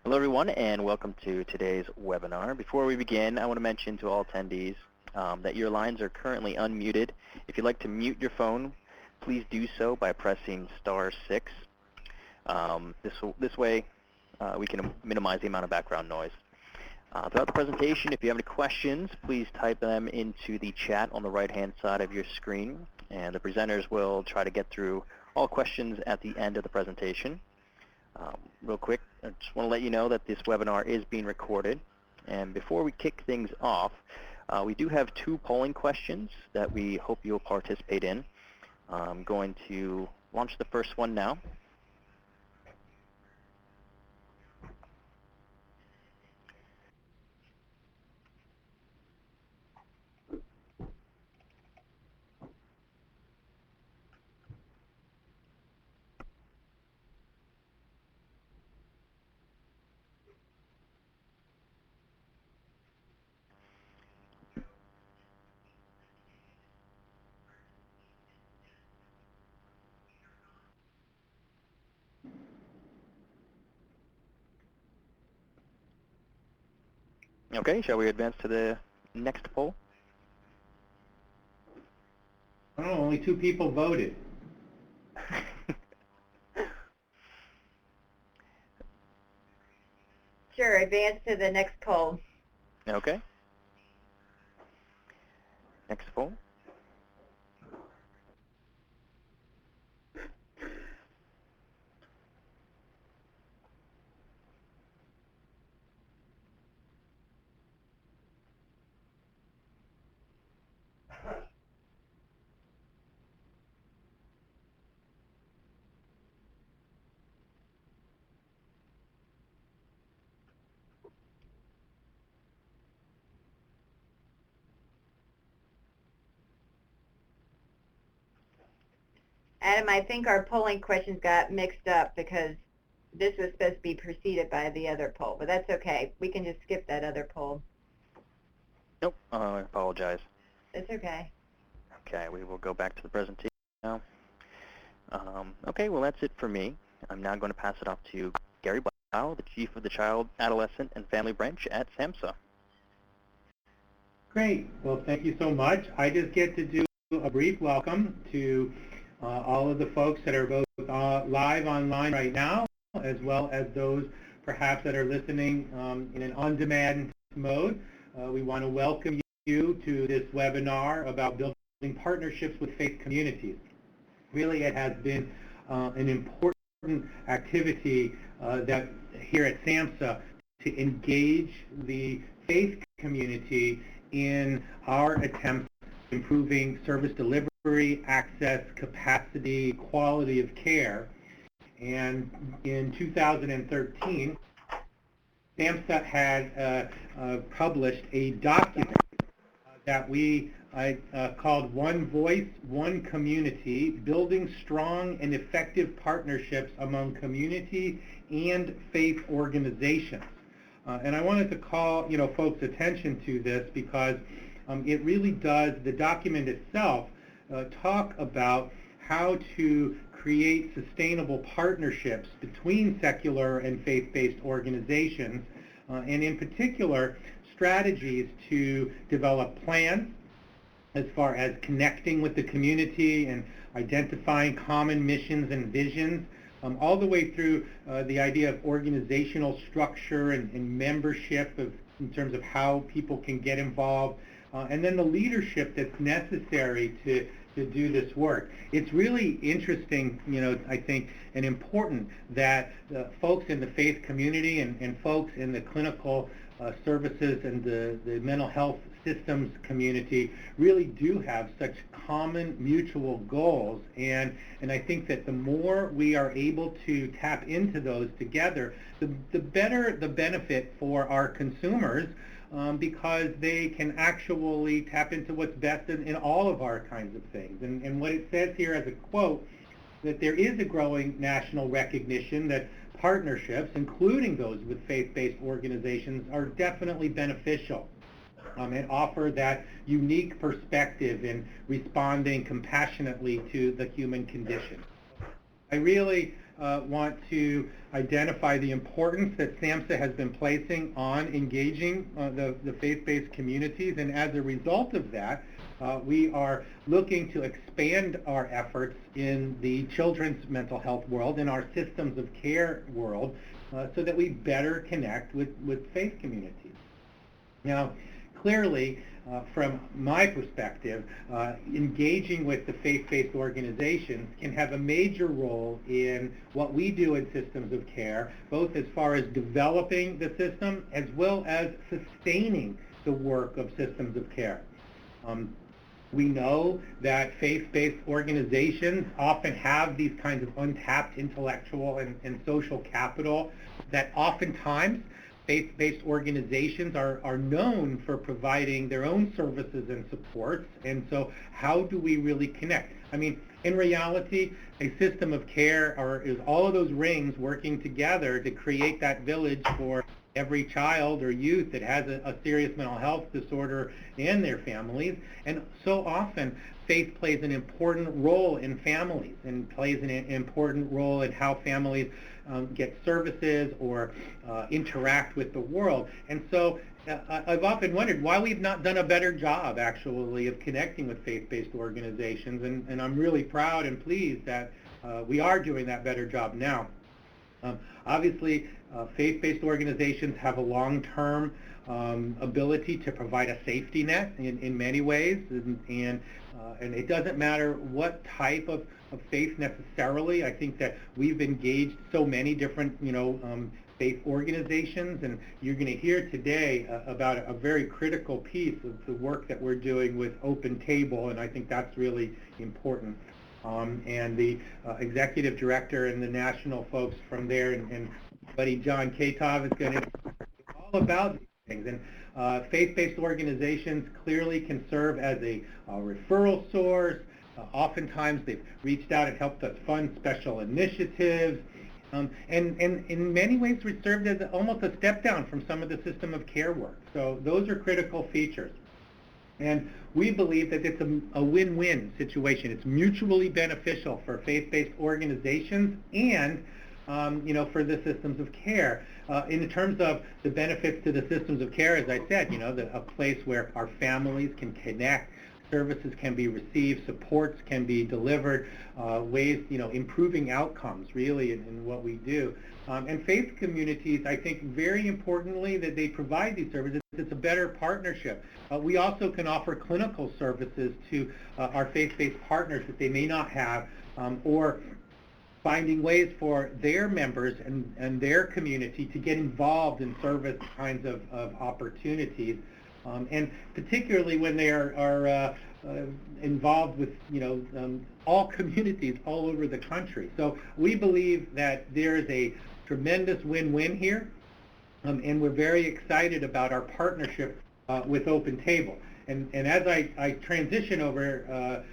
Hello everyone and welcome to today's webinar. Before we begin, I want to mention to all attendees that your lines are currently unmuted. If you'd like to mute your phone, please do so by pressing *6. This way we can minimize the amount of background noise. Throughout the presentation, if you have any questions, please type them into the chat on the right-hand side of your screen, and the presenters will try to get through all questions at the end of the presentation. Real quick, I just want to let you know that this webinar is being recorded. And before we kick things off, we do have 2 polling questions that we hope you'll participate in. I'm going to launch the first one now. Okay, shall we advance to the next poll? I don't know, only 2 people voted. Sure, advance to the next poll. Okay. Next poll. Adam, I think our polling questions got mixed up because this was supposed to be preceded by the other poll, but that's okay. We can just skip that other poll. Nope, I apologize. It's okay. Okay, we will go back to the presentation now. Okay, well that's it for me. I'm now going to pass it off to Gary Blau, the Chief of the Child, Adolescent, and Family Branch at SAMSHA. Great. Well, thank you so much. I just get to do a brief welcome to all of the folks that are both live online right now, as well as those perhaps that are listening in an on-demand mode. We want to welcome you to this webinar about building partnerships with faith communities. Really, it has been an important activity that here at SAMSHA to engage the faith community in our attempts at improving service delivery, access, capacity, quality of care. And in 2013, SAMSHA had published a document that we called One Voice, One Community, Building Strong and Effective Partnerships Among Community and Faith Organizations. And I wanted to call folks' attention to this because it really does, the document itself, talk about how to create sustainable partnerships between secular and faith-based organizations, and in particular, strategies to develop plans as far as connecting with the community and identifying common missions and visions, all the way through the idea of organizational structure and membership in terms of how people can get involved, and then the leadership that's necessary to do this work. It's really interesting, I think, and important that folks in the faith community and folks in the clinical services and the mental health systems community really do have such common mutual goals, and I think that the more we are able to tap into those together, the better the benefit for our consumers, because they can actually tap into what's best in all of our kinds of things. And what it says here as a quote, that there is a growing national recognition that partnerships, including those with faith-based organizations, are definitely beneficial and offer that unique perspective in responding compassionately to the human condition. I really want to identify the importance that SAMHSA has been placing on engaging the faith-based communities, and as a result of that, we are looking to expand our efforts in the children's mental health world, in our systems of care world, so that we better connect with faith communities. Now, clearly, from my perspective, engaging with the faith-based organizations can have a major role in what we do in systems of care, both as far as developing the system as well as sustaining the work of systems of care. We know that faith-based organizations often have these kinds of untapped intellectual and social capital that oftentimes faith-based organizations are known for providing their own services and supports, and so how do we really connect? I mean, in reality, a system of care is all of those rings working together to create that village for every child or youth that has a serious mental health disorder and their families, and so often faith plays an important role in families and plays an important role in how families get services or interact with the world. And so I've often wondered why we've not done a better job, actually, of connecting with faith-based organizations, and I'm really proud and pleased that we are doing that better job now. Obviously, faith-based organizations have a long-term ability to provide a safety net in many ways, and it doesn't matter what type of faith necessarily. I think that we've engaged so many different, faith organizations, and you're going to hear today about a very critical piece of the work that we're doing with Open Table, and I think that's really important. And the executive director and the national folks from there, and buddy John Katov is going to talk all about these things. And faith-based organizations clearly can serve as a referral source. Oftentimes they've reached out and helped us fund special initiatives. And in many ways we served as almost a step down from some of the system of care work. So those are critical features. And we believe that it's a win-win situation. It's mutually beneficial for faith-based organizations and for the systems of care. In terms of the benefits to the systems of care, as I said, a place where our families can connect, services can be received, supports can be delivered, ways, improving outcomes really in what we do. And faith communities, I think very importantly that they provide these services, it's a better partnership. We also can offer clinical services to our faith-based partners that they may not have, or finding ways for their members and their community to get involved in service kinds of opportunities. And particularly when they are involved with all communities all over the country. So we believe that there is a tremendous win-win here, and we're very excited about our partnership with Open Table. And as I transition over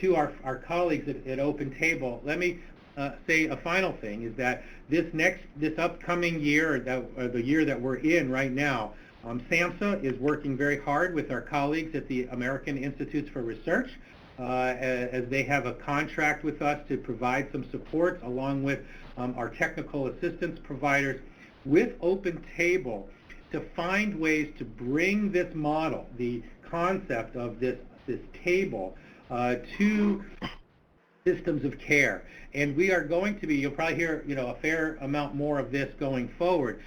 to our colleagues at Open Table, let me say a final thing is that this upcoming year, the year that we're in right now, SAMSHA is working very hard with our colleagues at the American Institutes for Research as they have a contract with us to provide some support along with our technical assistance providers with Open Table to find ways to bring this model, the concept of this table, to systems of care. And we are going to be, you'll probably hear a fair amount more of this going forward.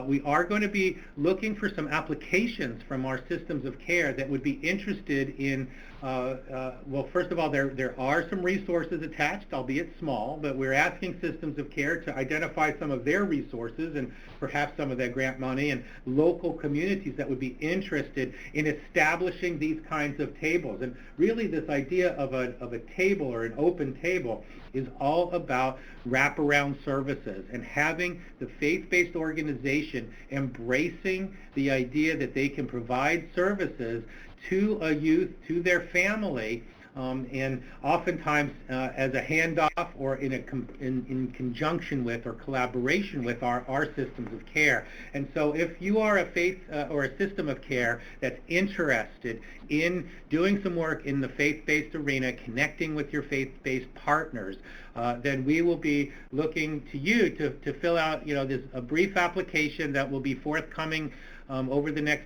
We are going to be looking for some applications from our systems of care that would be interested in, well, first of all, there are some resources attached, albeit small, but we're asking systems of care to identify some of their resources and perhaps some of their grant money and local communities that would be interested in establishing these kinds of tables. And really this idea of a table or an open table is all about wraparound services and having the faith-based organization embracing the idea that they can provide services to a youth, to their family, and oftentimes as a handoff or in conjunction with or collaboration with our systems of care. And so if you are a faith or a system of care that's interested in doing some work in the faith-based arena, connecting with your faith-based partners, then we will be looking to you to fill out, this a brief application that will be forthcoming over the next,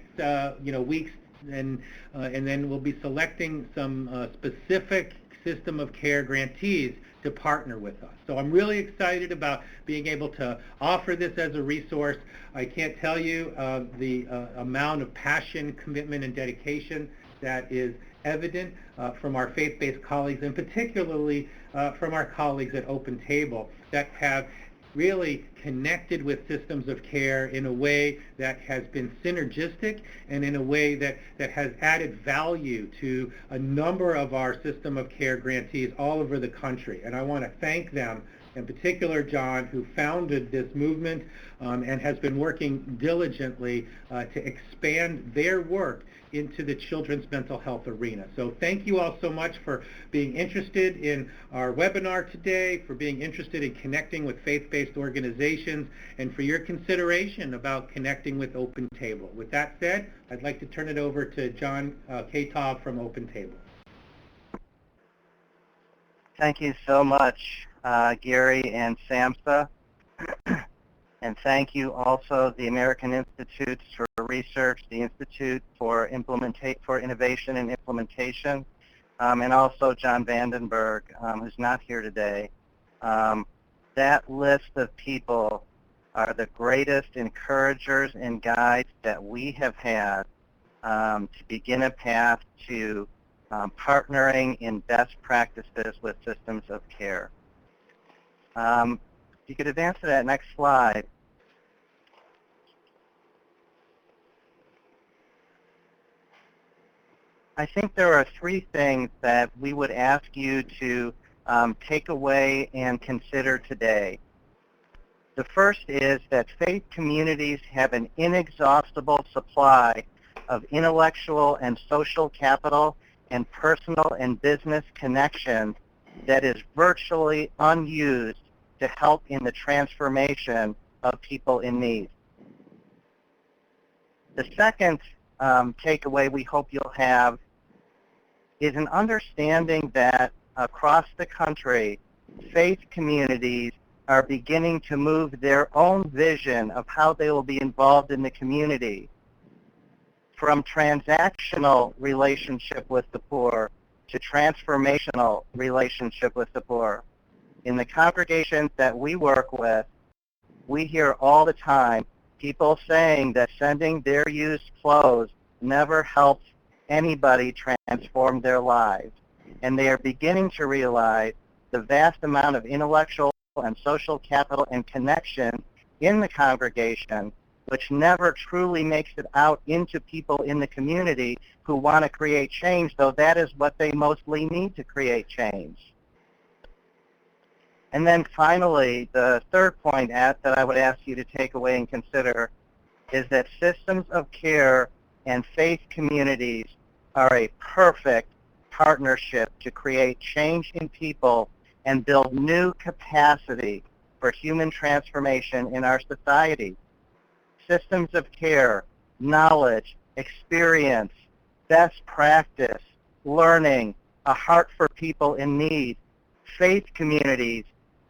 weeks, and then we'll be selecting some specific system of care grantees to partner with us. So I'm really excited about being able to offer this as a resource. I can't tell you the amount of passion, commitment, and dedication that is evident from our faith-based colleagues, and particularly from our colleagues at Open Table, that have really connected with systems of care in a way that has been synergistic and in a way that has added value to a number of our system of care grantees all over the country. And I want to thank them, in particular John, who founded this movement and has been working diligently to expand their work into the children's mental health arena. So thank you all so much for being interested in our webinar today, for being interested in connecting with faith-based organizations, and for your consideration about connecting with Open Table. With that said, I'd like to turn it over to John Katov from Open Table. Thank you so much, Gary and SAMSHA. And thank you also the American Institutes for Research, the Institute for Innovation and Implementation, and also John Vandenberg, who's not here today. That list of people are the greatest encouragers and guides that we have had to begin a path to partnering in best practices with systems of care. If you could advance to that next slide. I think there are three things that we would ask you to take away and consider today. The first is that faith communities have an inexhaustible supply of intellectual and social capital and personal and business connections that is virtually unused to help in the transformation of people in need. The second takeaway we hope you'll have is an understanding that across the country, faith communities are beginning to move their own vision of how they will be involved in the community from transactional relationship with the poor to transformational relationship with the poor. In the congregations that we work with, we hear all the time people saying that sending their used clothes never helped anybody transform their lives. And they are beginning to realize the vast amount of intellectual and social capital and connection in the congregation, which never truly makes it out into people in the community who want to create change, though that is what they mostly need to create change. And then finally, the third point that I would ask you to take away and consider is that systems of care and faith communities are a perfect partnership to create change in people and build new capacity for human transformation in our society. Systems of care, knowledge, experience, best practice, learning, a heart for people in need, faith communities,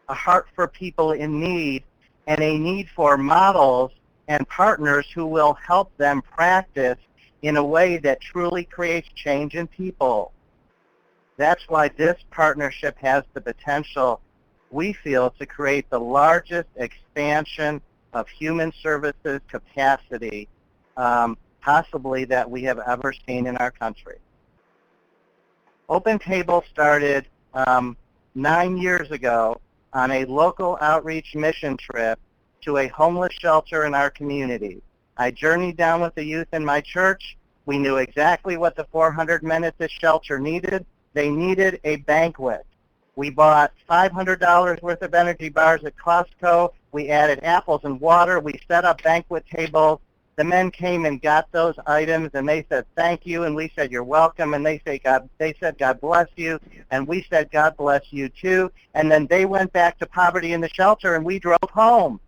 a heart for people in need, and a need for models and partners who will help them practice in a way that truly creates change in people. That's why this partnership has the potential, we feel, to create the largest expansion of human services capacity possibly that we have ever seen in our country. Open Table started 9 years ago on a local outreach mission trip to a homeless shelter in our community. I journeyed down with the youth in my church. We knew exactly what the 400 men at this shelter needed. They needed a banquet. We bought $500 worth of energy bars at Costco. We added apples and water. We set up banquet tables. the men came and got those items, and they said thank you, and we said you're welcome, and they said God bless you, and we said God bless you too, and then they went back to poverty in the shelter, and we drove home.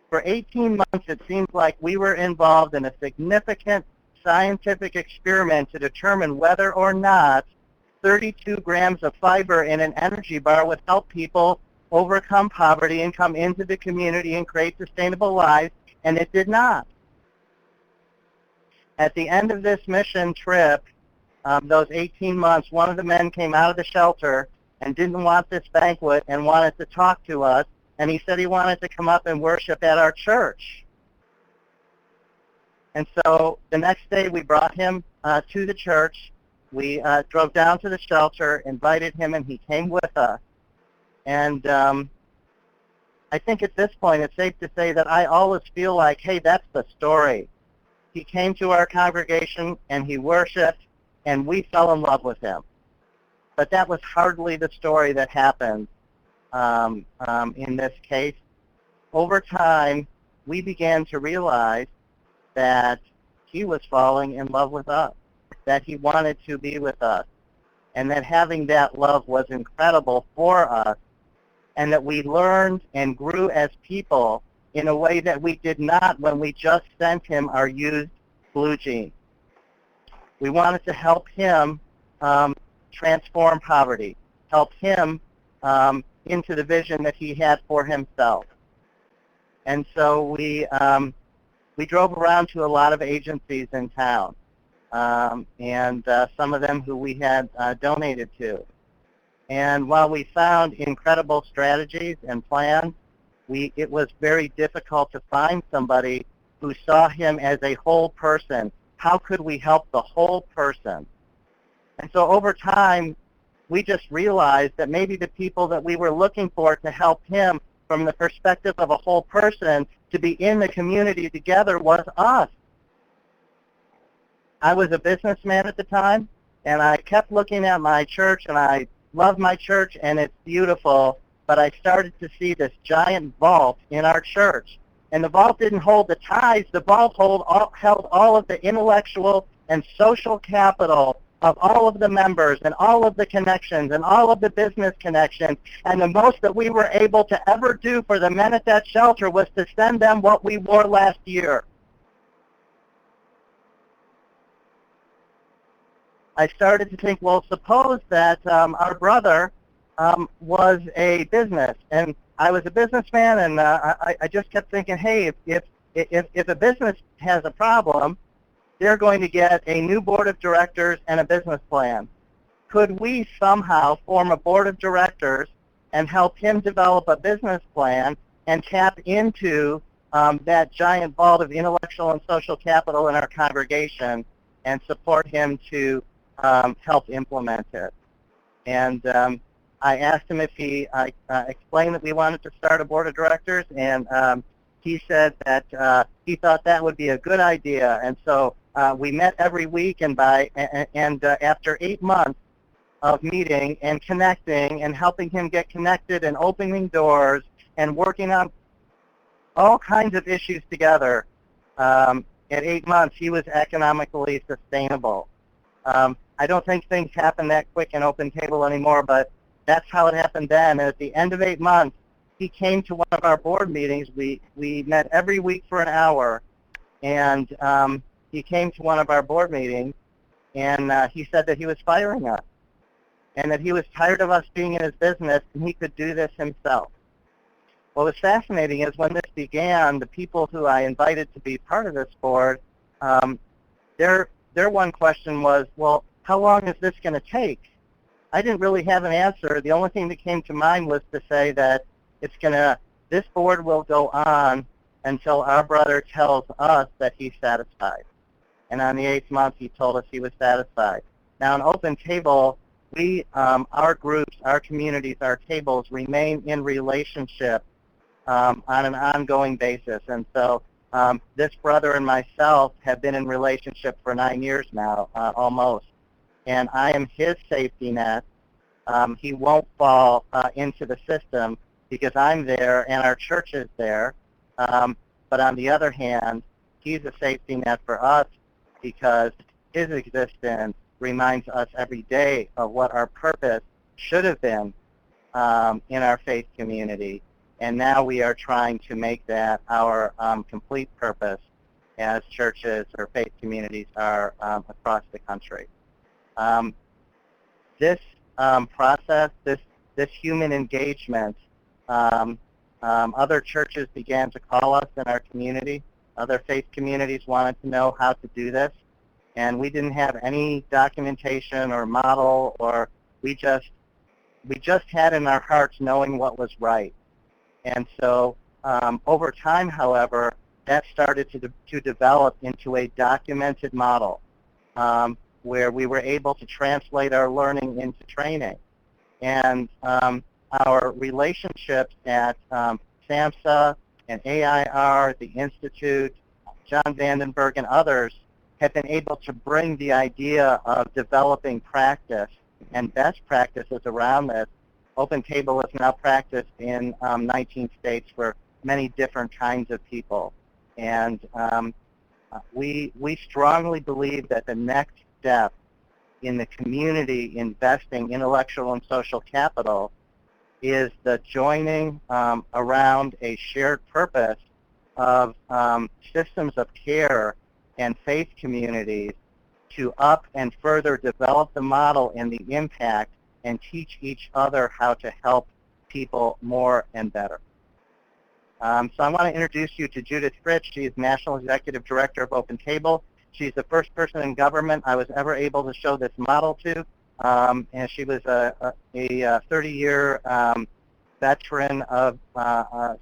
For 18 months, it seems like we were involved in a significant scientific experiment to determine whether or not 32 grams of fiber in an energy bar would help people overcome poverty and come into the community and create sustainable lives, and it did not. At the end of this mission trip, those 18 months, one of the men came out of the shelter and didn't want this banquet and wanted to talk to us, and he said he wanted to come up and worship at our church. And so the next day we brought him to the church. We drove down to the shelter, invited him, and he came with us. And I think at this point it's safe to say that I always feel like, hey, that's the story. He came to our congregation and he worshiped, and we fell in love with him. But that was hardly the story that happened in this case. Over time, we began to realize that he was falling in love with us, that he wanted to be with us, and that having that love was incredible for us, and that we learned and grew as people in a way that we did not when we just sent him our used blue jeans. We wanted to help him transform poverty, help him into the vision that he had for himself. And so we drove around to a lot of agencies in town, and some of them who we had donated to. And while we found incredible strategies and plans, it was very difficult to find somebody who saw him as a whole person. How could we help the whole person? And so over time, we just realized that maybe the people that we were looking for to help him from the perspective of a whole person to be in the community together was us. I was a businessman at the time, and I kept looking at my church, and I love my church, and it's beautiful, but I started to see this giant vault in our church. And the vault didn't hold the tithes. The vault held all of the intellectual and social capital of all of the members and all of the connections and all of the business connections. And the most that we were able to ever do for the men at that shelter was to send them what we wore last year. I started to think, well, suppose that our brother was a business, and I was a businessman, and I just kept thinking, hey, if a business has a problem, they're going to get a new board of directors and a business plan. Could we somehow form a board of directors and help him develop a business plan and tap into that giant vault of intellectual and social capital in our congregation and support him to help implement it? And I asked him if he explained that we wanted to start a board of directors, and he said that he thought that would be a good idea. And so we met every week, and after 8 months of meeting and connecting and helping him get connected and opening doors and working on all kinds of issues together, at 8 months he was economically sustainable. I don't think things happen that quick in Open Table anymore, but that's how it happened then. And at the end of 8 months, he came to one of our board meetings. We met every week for an hour, and he came to one of our board meetings, and he said that he was firing us, and that he was tired of us being in his business, and he could do this himself. What was fascinating is when this began, the people who I invited to be part of this board, their one question was, well, how long is this going to take? I didn't really have an answer. The only thing that came to mind was to say that this board will go on until our brother tells us that he's satisfied. And on the 8th month, he told us he was satisfied. Now, in Open Table, our groups, our communities, our tables remain in relationship on an ongoing basis. And so this brother and myself have been in relationship for 9 years now, almost. And I am his safety net. He won't fall into the system because I'm there and our church is there. But on the other hand, he's a safety net for us because his existence reminds us every day of what our purpose should have been in our faith community. And now we are trying to make that our complete purpose as churches or faith communities are across the country. This process, this human engagement, other churches began to call us in our community. Other faith communities wanted to know how to do this. And we didn't have any documentation or model, or we just had in our hearts knowing what was right. And so over time, however, that started to develop into a documented model where we were able to translate our learning into training. And our relationships at SAMSHA and AIR, the Institute, John Vandenberg, and others have been able to bring the idea of developing practice and best practices around this. Open Table is now practiced in 19 states for many different kinds of people. And we strongly believe that the next step in the community investing intellectual and social capital is the joining around a shared purpose of systems of care and faith communities to up and further develop the model and the impact and teach each other how to help people more and better. So I want to introduce you to Judith Fritz. She is National Executive Director of Open Table. She's the first person in government I was ever able to show this model to. And she was a 30-year veteran of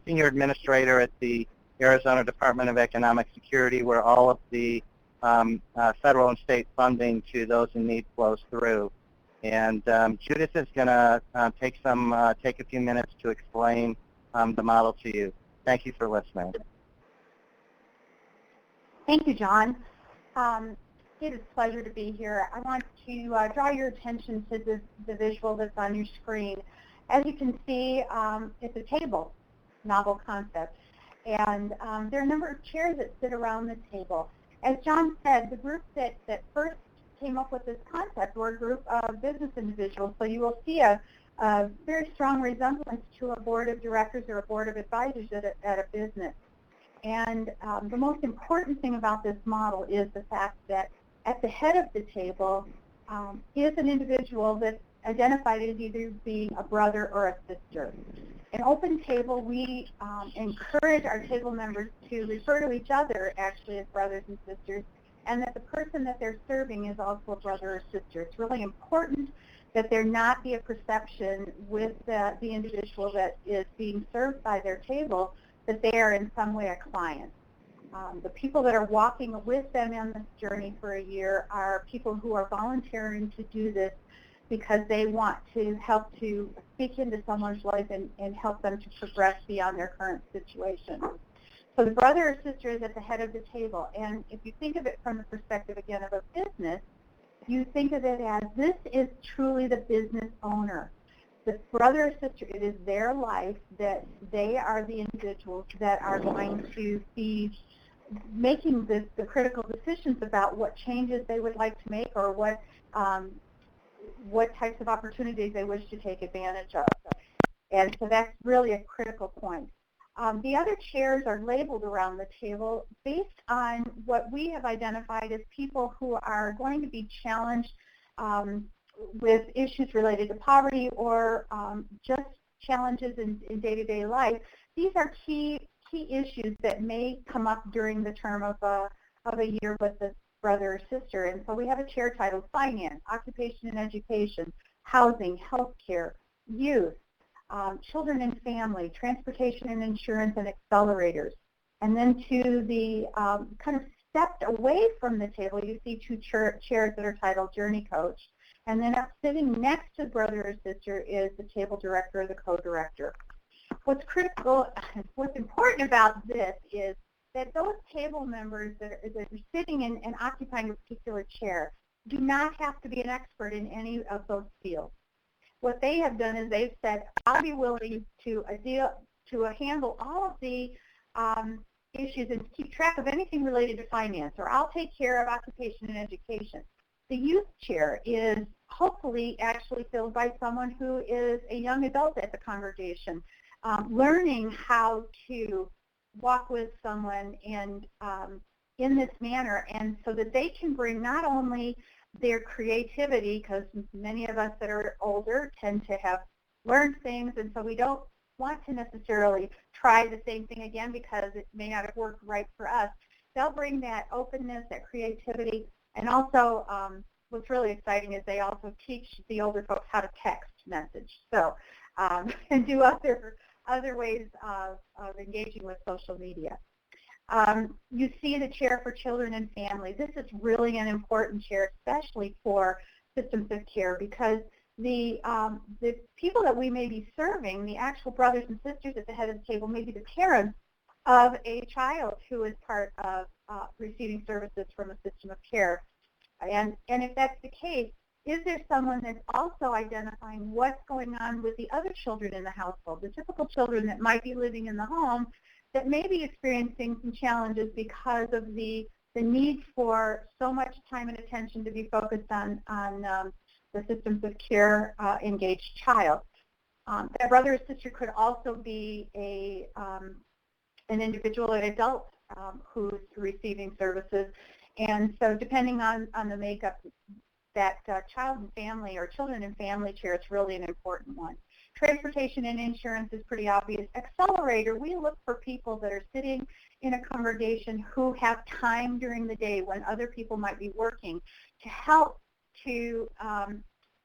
senior administrator at the Arizona Department of Economic Security, where all of the federal and state funding to those in need flows through. And Judith is going to take a few minutes to explain the model to you. Thank you for listening. Thank you, John. It is a pleasure to be here. I want to draw your attention to the visual that's on your screen. As you can see, it's a table, novel concept. And there are a number of chairs that sit around the table. As John said, the group that first came up with this concept were a group of business individuals. So you will see a very strong resemblance to a board of directors or a board of advisors at a business. And the most important thing about this model is the fact that at the head of the table is an individual that's identified as either being a brother or a sister. In Open Table, we encourage our table members to refer to each other actually as brothers and sisters, and that the person that they're serving is also a brother or sister. It's really important that there not be a perception with the individual that is being served by their table that they are in some way a client. The people that are walking with them on this journey for a year are people who are volunteering to do this because they want to help to speak into someone's life and help them to progress beyond their current situation. So the brother or sister is at the head of the table, and if you think of it from the perspective, again, of a business, you think of it as this is truly the business owner. The brother or sister, it is their life, that they are the individuals that are going to be making the critical decisions about what changes they would like to make or what types of opportunities they wish to take advantage of. And so that's really a critical point. The other chairs are labeled around the table based on what we have identified as people who are going to be challenged with issues related to poverty or just challenges in day-to-day life. These are key issues that may come up during the term of a year with the brother or sister. And so we have a chair titled Finance, Occupation and Education, Housing, Healthcare, Youth, Children and Family, Transportation and Insurance, and Accelerators. And then to the kind of stepped away from the table, you see two chairs that are titled Journey Coach. And then up sitting next to brother or sister is the table director or the co-director. What's critical, what's important about this is that those table members that are sitting and occupying a particular chair do not have to be an expert in any of those fields. What they have done is they've said, I'll be willing to handle all of the issues and keep track of anything related to finance, or I'll take care of occupation and education. The youth chair is hopefully actually filled by someone who is a young adult at the congregation, learning how to walk with someone and in this manner, and so that they can bring not only their creativity, because many of us that are older tend to have learned things, and so we don't want to necessarily try the same thing again because it may not have worked right for us. They'll bring that openness, that creativity, and also what's really exciting is they also teach the older folks how to text message, so and do other ways of engaging with social media. You see the chair for children and families. This is really an important chair, especially for systems of care, because the people that we may be serving, the actual brothers and sisters at the head of the table, may be the parents of a child who is part of receiving services from a system of care. And if that's the case, is there someone that's also identifying what's going on with the other children in the household, the typical children that might be living in the home that may be experiencing some challenges because of the need for so much time and attention to be focused on the systems of care engaged child. That brother or sister could also be an individual, an adult who's receiving services. And so depending on the makeup, that child and family or children and family chair is really an important one. Transportation and insurance is pretty obvious. Accelerator, we look for people that are sitting in a congregation who have time during the day when other people might be working to help to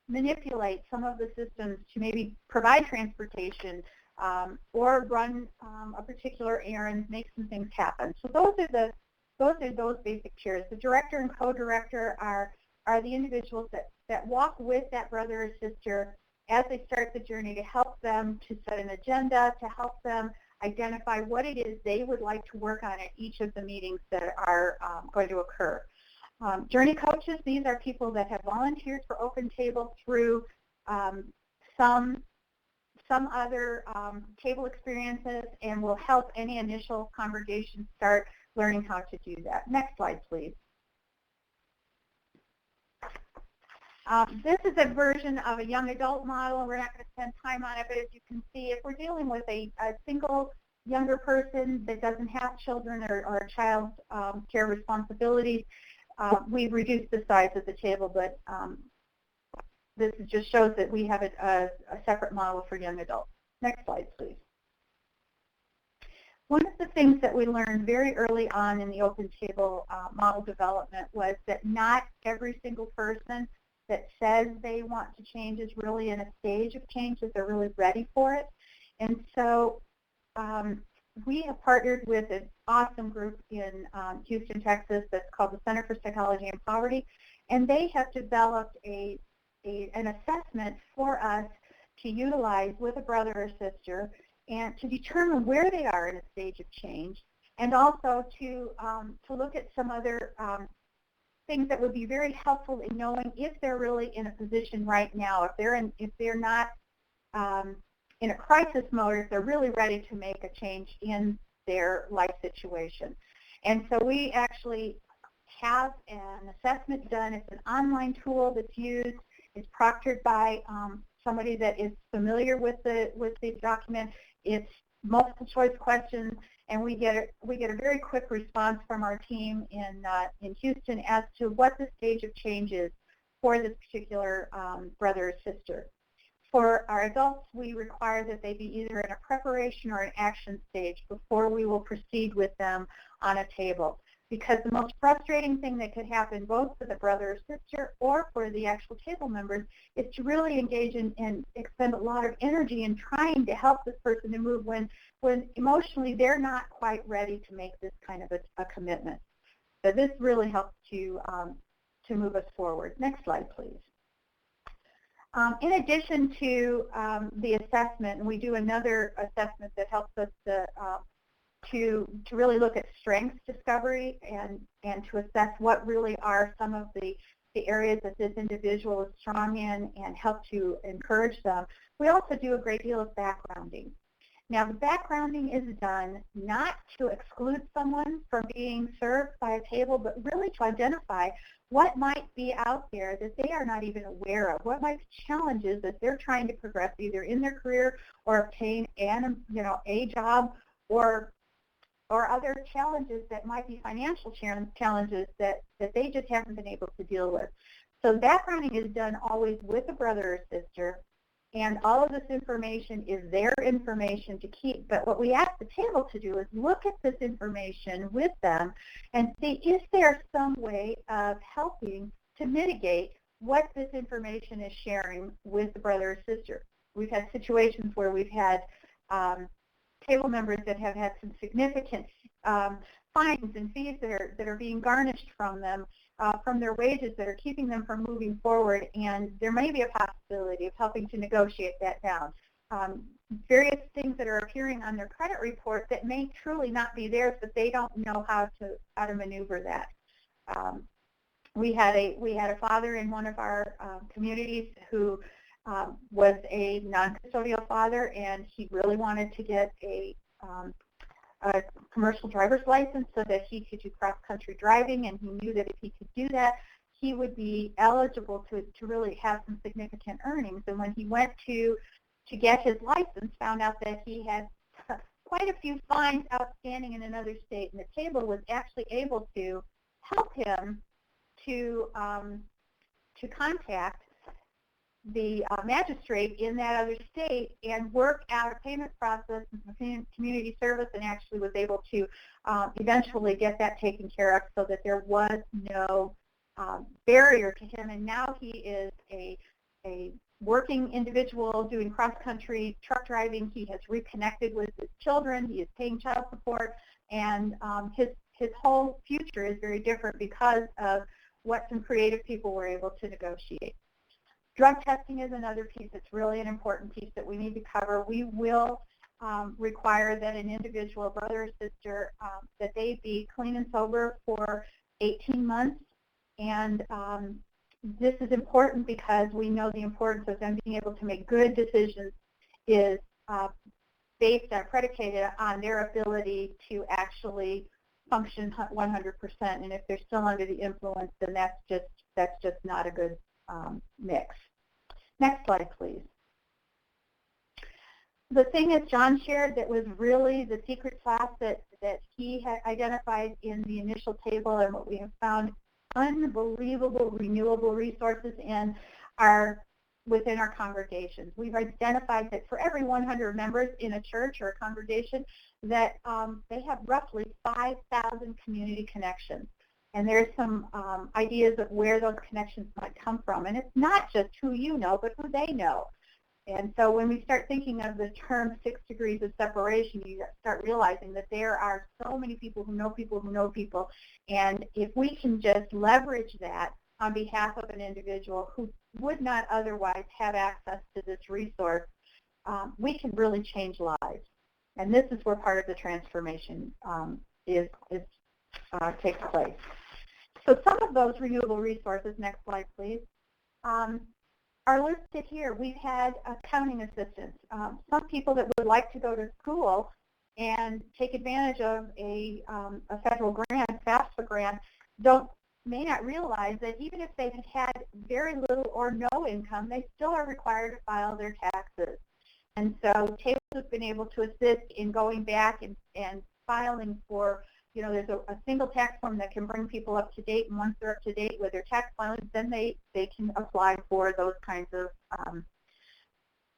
manipulate some of the systems to maybe provide transportation or run a particular errand, make some things happen. So those are those basic chairs. The director and co-director are the individuals that walk with that brother or sister as they start the journey to help them to set an agenda, to help them identify what it is they would like to work on at each of the meetings that are going to occur. Journey coaches, these are people that have volunteered for Open Table through some other table experiences and will help any initial congregation start learning how to do that. Next slide, please. This is a version of a young adult model. We're not going to spend time on it, but as you can see, if we're dealing with a single younger person that doesn't have children or child care responsibilities, we've reduced the size of the table, but this just shows that we have a separate model for young adults. Next slide, please. One of the things that we learned very early on in the Open Table model development was that not every single person that says they want to change is really in a stage of change, that they're really ready for it. And so we have partnered with an awesome group in Houston, Texas that's called the Center for Psychology and Poverty, and they have developed an assessment for us to utilize with a brother or sister and to determine where they are in a stage of change, and also to look at some other things that would be very helpful in knowing if they're really in a position right now, if they're not in a crisis mode, if they're really ready to make a change in their life situation. And so we actually have an assessment done. It's an online tool that's used. It's proctored by somebody that is familiar with the document. It's multiple choice questions, and we get a very quick response from our team in Houston as to what the stage of change is for this particular brother or sister. For our adults, we require that they be either in a preparation or an action stage before we will proceed with them on a table. Because the most frustrating thing that could happen both for the brother or sister or for the actual table members is to really engage and expend a lot of energy in trying to help this person to move when emotionally they're not quite ready to make this kind of a commitment. So this really helps to move us forward. Next slide, please. In addition to the assessment, and we do another assessment that helps us to really look at strengths discovery and to assess what really are some of the areas that this individual is strong in and help to encourage them. We also do a great deal of backgrounding. Now, the backgrounding is done not to exclude someone from being served by a table, but really to identify what might be out there that they are not even aware of, what might be challenges that they're trying to progress either in their career or obtain a job, or other challenges that might be financial challenges that they just haven't been able to deal with. So backgrounding is done always with a brother or sister, and all of this information is their information to keep. But what we ask the table to do is look at this information with them and see, is there some way of helping to mitigate what this information is sharing with the brother or sister. We've had situations where we've had table members that have had some significant fines and fees that are being garnished from them, from their wages, that are keeping them from moving forward, and there may be a possibility of helping to negotiate that down. Various things that are appearing on their credit report that may truly not be theirs, but they don't know how to maneuver that. We had a father in one of our communities who was a non-custodial father, and he really wanted to get a commercial driver's license so that he could do cross-country driving, and he knew that if he could do that, he would be eligible to really have some significant earnings. And when he went to get his license, found out that he had quite a few fines outstanding in another state, and the table was actually able to help him to contact the magistrate in that other state and work out a payment process and community service, and actually was able to eventually get that taken care of so that there was no barrier to him. And now he is a working individual doing cross-country truck driving. He has reconnected with his children. He is paying child support, and his whole future is very different because of what some creative people were able to negotiate. Drug testing is another piece that's really an important piece that we need to cover. We will require that an individual, brother or sister, that they be clean and sober for 18 months. And this is important because we know the importance of them being able to make good decisions is predicated on their ability to actually function 100%. And if they're still under the influence, then that's just not a good mix. Next slide, please. The thing that John shared that was really the secret sauce that he had identified in the initial table, and what we have found unbelievable renewable resources within our congregations. We've identified that for every 100 members in a church or a congregation, that they have roughly 5,000 community connections. And there's some ideas of where those connections might come from. And it's not just who you know, but who they know. And so when we start thinking of the term 6 degrees of separation, you start realizing that there are so many people who know people who know people. And if we can just leverage that on behalf of an individual who would not otherwise have access to this resource, we can really change lives. And this is where part of the transformation takes place. So some of those renewable resources, next slide please, are listed here. We've had accounting assistants. Some people that would like to go to school and take advantage of a federal grant, FAFSA grant, may not realize that even if they've had very little or no income, they still are required to file their taxes. And so tables have been able to assist in going back and filing for, there's a single tax form that can bring people up to date, and once they're up to date with their tax filings, then they can apply for those kinds of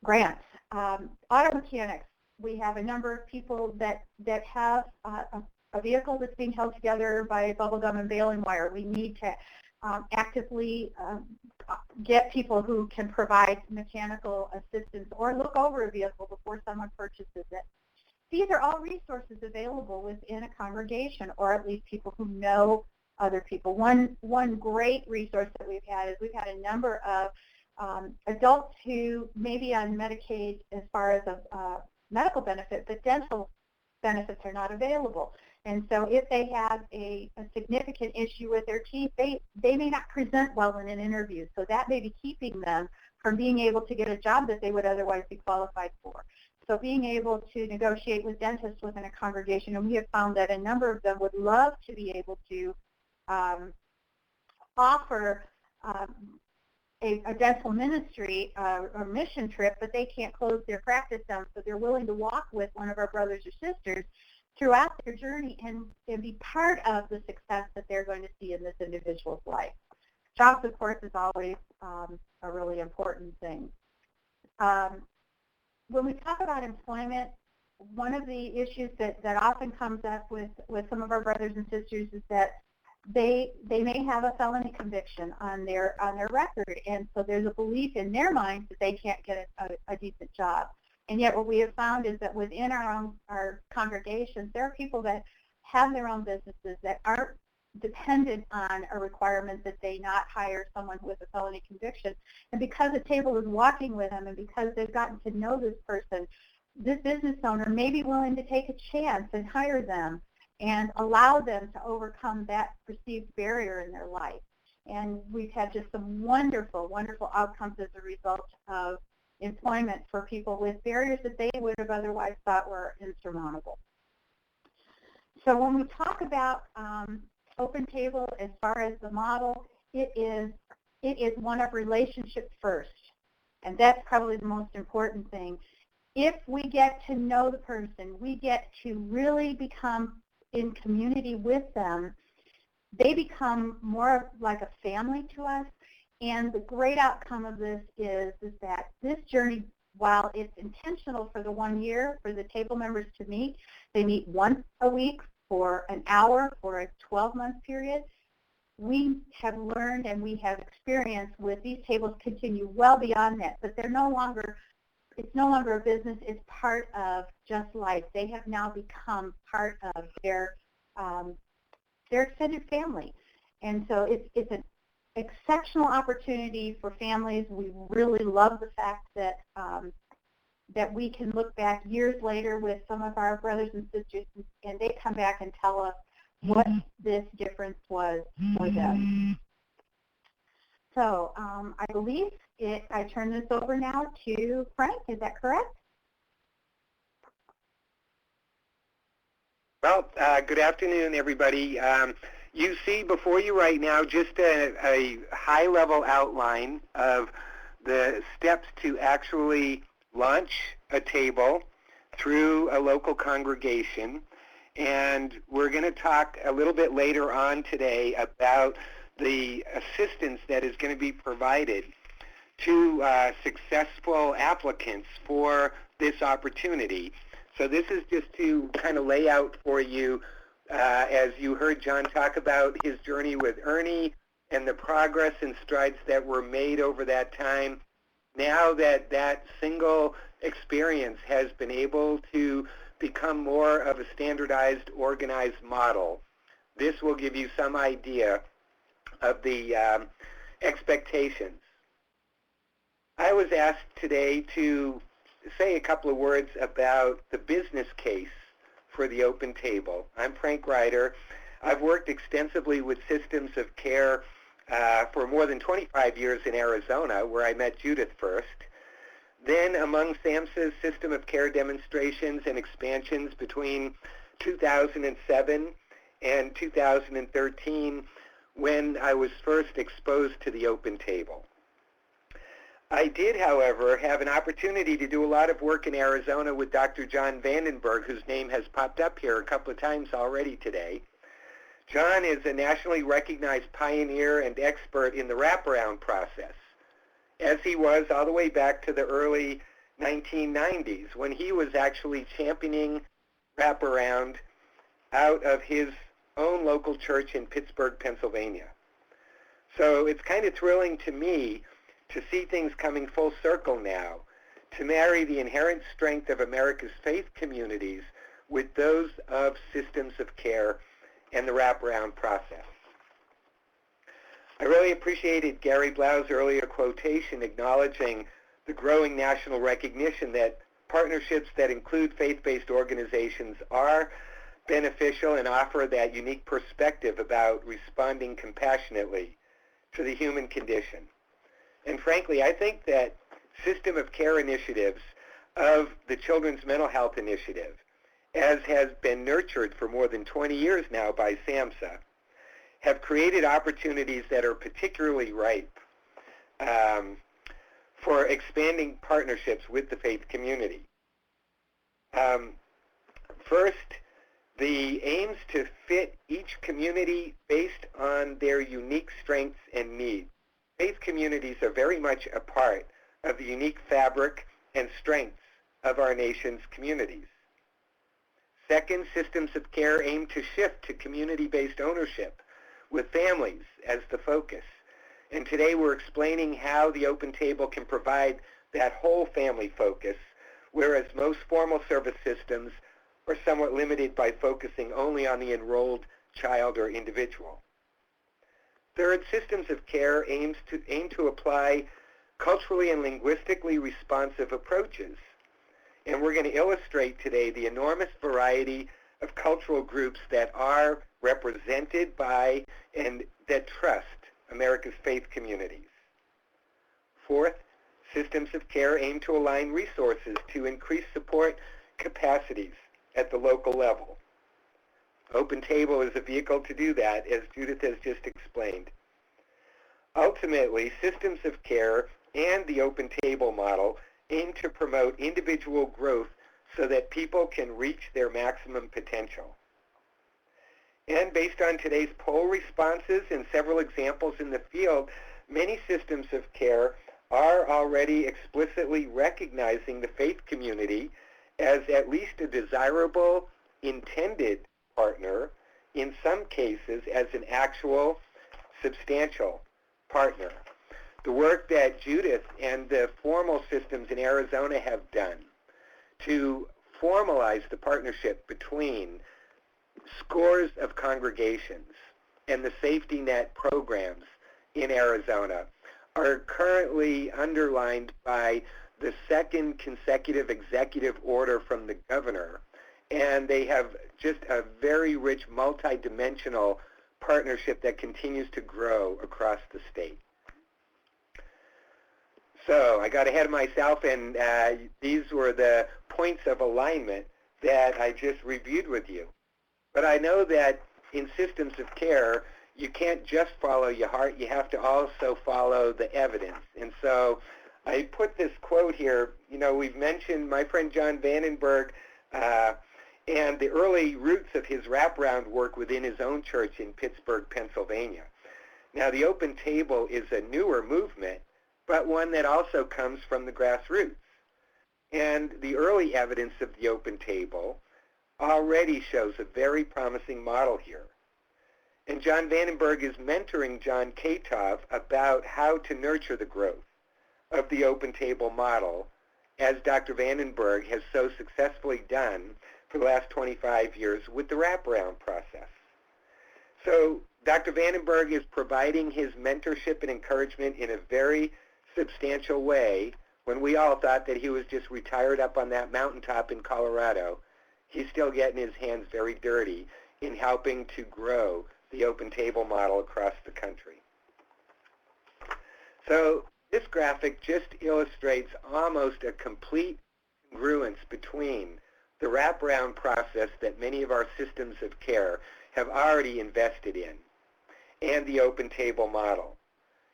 grants. Auto mechanics, we have a number of people that have a vehicle that's being held together by bubble gum and baling wire. We need to actively get people who can provide mechanical assistance or look over a vehicle before someone purchases it. These are all resources available within a congregation, or at least people who know other people. One great resource that we've had is we've had a number of adults who may be on Medicaid as far as a medical benefit, but dental benefits are not available. And so if they have a significant issue with their teeth, they may not present well in an interview. So that may be keeping them from being able to get a job that they would otherwise be qualified for. So being able to negotiate with dentists within a congregation, and we have found that a number of them would love to be able to offer a dental ministry or mission trip, but they can't close their practice down, so they're willing to walk with one of our brothers or sisters throughout their journey and be part of the success that they're going to see in this individual's life. Jobs, of course, is always a really important thing. When we talk about employment, one of the issues that often comes up with some of our brothers and sisters is that they may have a felony conviction on their record, and so there's a belief in their minds that they can't get a decent job. And yet what we have found is that within our congregations, there are people that have their own businesses that aren't dependent on a requirement that they not hire someone with a felony conviction. And because the table is walking with them and because they've gotten to know this person, this business owner may be willing to take a chance and hire them and allow them to overcome that perceived barrier in their life. And we've had just some wonderful, wonderful outcomes as a result of employment for people with barriers that they would have otherwise thought were insurmountable. So when we talk about Open Table as far as the model, it is one of relationship first, and that's probably the most important thing. If we get to know the person, we get to really become in community with them, they become more like a family to us. And the great outcome of this is that this journey, while it's intentional for the 1 year for the table members to meet, they meet once a week for an hour for a 12-month period. We have learned and we have experienced with these tables continue well beyond that, but they're no longer, it's no longer a business, it's part of just life. They have now become part of their extended family. And so it's an exceptional opportunity for families. We really love the fact that that we can look back years later with some of our brothers and sisters, and they come back and tell us what this difference was for them. So I believe I turn this over now to Frank. Is that correct? Well, good afternoon, everybody. You see before you right now just a high-level outline of the steps to actually launch a table through a local congregation. And we're going to talk a little bit later on today about the assistance that is going to be provided to successful applicants for this opportunity. So this is just to kind of lay out for you, as you heard John talk about his journey with Ernie and the progress and strides that were made over that time. Now that that single experience has been able to become more of a standardized, organized model, this will give you some idea of the expectations. I was asked today to say a couple of words about the business case for the Open Table. I'm Frank Ryder. I've worked extensively with systems of care for more than 25 years in Arizona, where I met Judith first. Then among SAMSHA's system of care demonstrations and expansions between 2007 and 2013, when I was first exposed to the Open Table. I did, however, have an opportunity to do a lot of work in Arizona with Dr. John Vandenberg, whose name has popped up here a couple of times already today. John is a nationally recognized pioneer and expert in the wraparound process, as he was all the way back to the early 1990s, when he was actually championing wraparound out of his own local church in Pittsburgh, Pennsylvania. So it's kind of thrilling to me to see things coming full circle now, to marry the inherent strength of America's faith communities with those of systems of care and the wraparound process. I really appreciated Gary Blau's earlier quotation acknowledging the growing national recognition that partnerships that include faith-based organizations are beneficial and offer that unique perspective about responding compassionately to the human condition. And frankly, I think that system of care initiatives of the Children's Mental Health Initiative, as has been nurtured for more than 20 years now by SAMSHA, have created opportunities that are particularly ripe for expanding partnerships with the faith community. First, the aims to fit each community based on their unique strengths and needs. Faith communities are very much a part of the unique fabric and strengths of our nation's communities. Second, systems of care aim to shift to community-based ownership with families as the focus. And today we're explaining how the Open Table can provide that whole family focus, whereas most formal service systems are somewhat limited by focusing only on the enrolled child or individual. Third, systems of care aim to apply culturally and linguistically responsive approaches. And we're going to illustrate today the enormous variety of cultural groups that are represented by and that trust America's faith communities. Fourth, systems of care aim to align resources to increase support capacities at the local level. Open Table is a vehicle to do that, as Judith has just explained. Ultimately, systems of care and the Open Table model aim to promote individual growth so that people can reach their maximum potential. And based on today's poll responses and several examples in the field, many systems of care are already explicitly recognizing the faith community as at least a desirable intended partner, in some cases as an actual substantial partner. The work that Judith and the formal systems in Arizona have done to formalize the partnership between scores of congregations and the safety net programs in Arizona are currently underlined by the second consecutive executive order from the governor, and they have just a very rich multi-dimensional partnership that continues to grow across the state. So I got ahead of myself, and these were the points of alignment that I just reviewed with you. But I know that in systems of care, you can't just follow your heart, you have to also follow the evidence. And so I put this quote here. You know, we've mentioned my friend John Vandenberg and the early roots of his wraparound work within his own church in Pittsburgh, Pennsylvania. Now, the Open Table is a newer movement, but one that also comes from the grassroots. And the early evidence of the Open Table already shows a very promising model here. And John Vandenberg is mentoring John Katov about how to nurture the growth of the Open Table model, as Dr. Vandenberg has so successfully done for the last 25 years with the wraparound process. So Dr. Vandenberg is providing his mentorship and encouragement in a very substantial way. When we all thought that he was just retired up on that mountaintop in Colorado, he's still getting his hands very dirty in helping to grow the Open Table model across the country. So this graphic just illustrates almost a complete congruence between the wraparound process that many of our systems of care have already invested in and the Open Table model.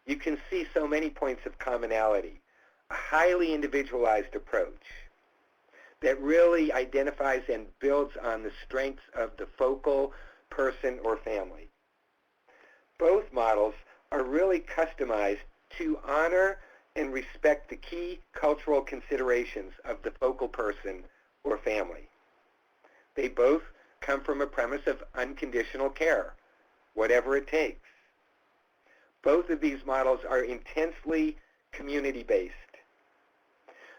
You can see so many points of commonality. A highly individualized approach that really identifies and builds on the strengths of the focal person or family. Both models are really customized to honor and respect the key cultural considerations of the focal person or family. They both come from a premise of unconditional care, whatever it takes. Both of these models are intensely community-based.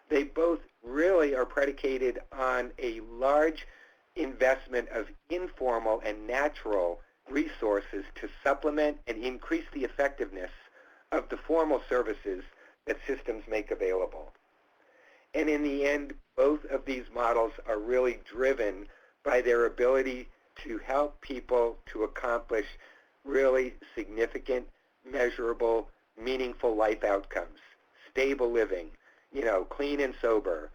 They both really are predicated on a large investment of informal and natural resources to supplement and increase the effectiveness of the formal services that systems make available. And in the end, both of these models are really driven by their ability to help people to accomplish really significant, measurable, meaningful life outcomes, stable living, clean and sober,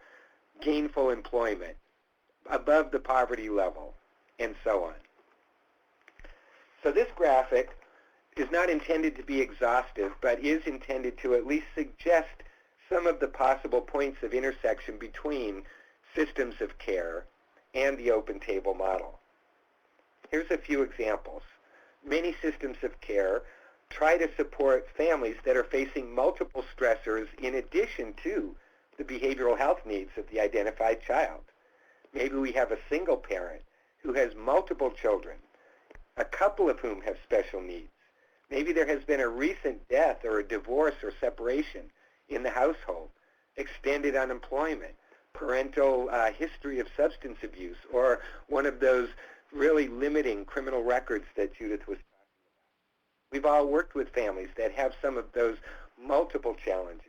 gainful employment, above the poverty level, and so on. So this graphic is not intended to be exhaustive, but is intended to at least suggest some of the possible points of intersection between systems of care and the open table model. Here's a few examples. Many systems of care try to support families that are facing multiple stressors in addition to the behavioral health needs of the identified child. Maybe we have a single parent who has multiple children, a couple of whom have special needs. Maybe there has been a recent death or a divorce or separation in the household, extended unemployment, parental history of substance abuse, or one of those really limiting criminal records that Judith was talking about. We've all worked with families that have some of those multiple challenges.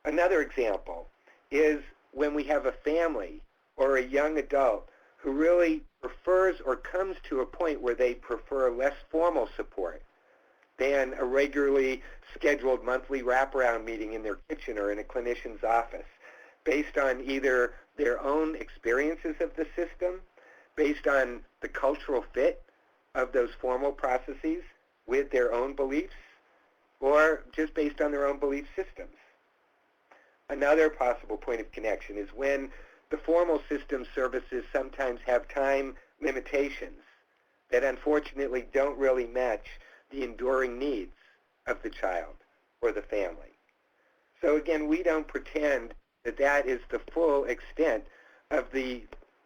Another example is when we have a family or a young adult who really prefers or comes to a point where they prefer less formal support than a regularly scheduled monthly wraparound meeting in their kitchen or in a clinician's office, based on either their own experiences of the system, based on the cultural fit of those formal processes with their own beliefs, or just based on their own belief systems. Another possible point of connection is when the formal system services sometimes have time limitations that unfortunately don't really match the enduring needs of the child or the family. So again, we don't pretend that that is the full extent of the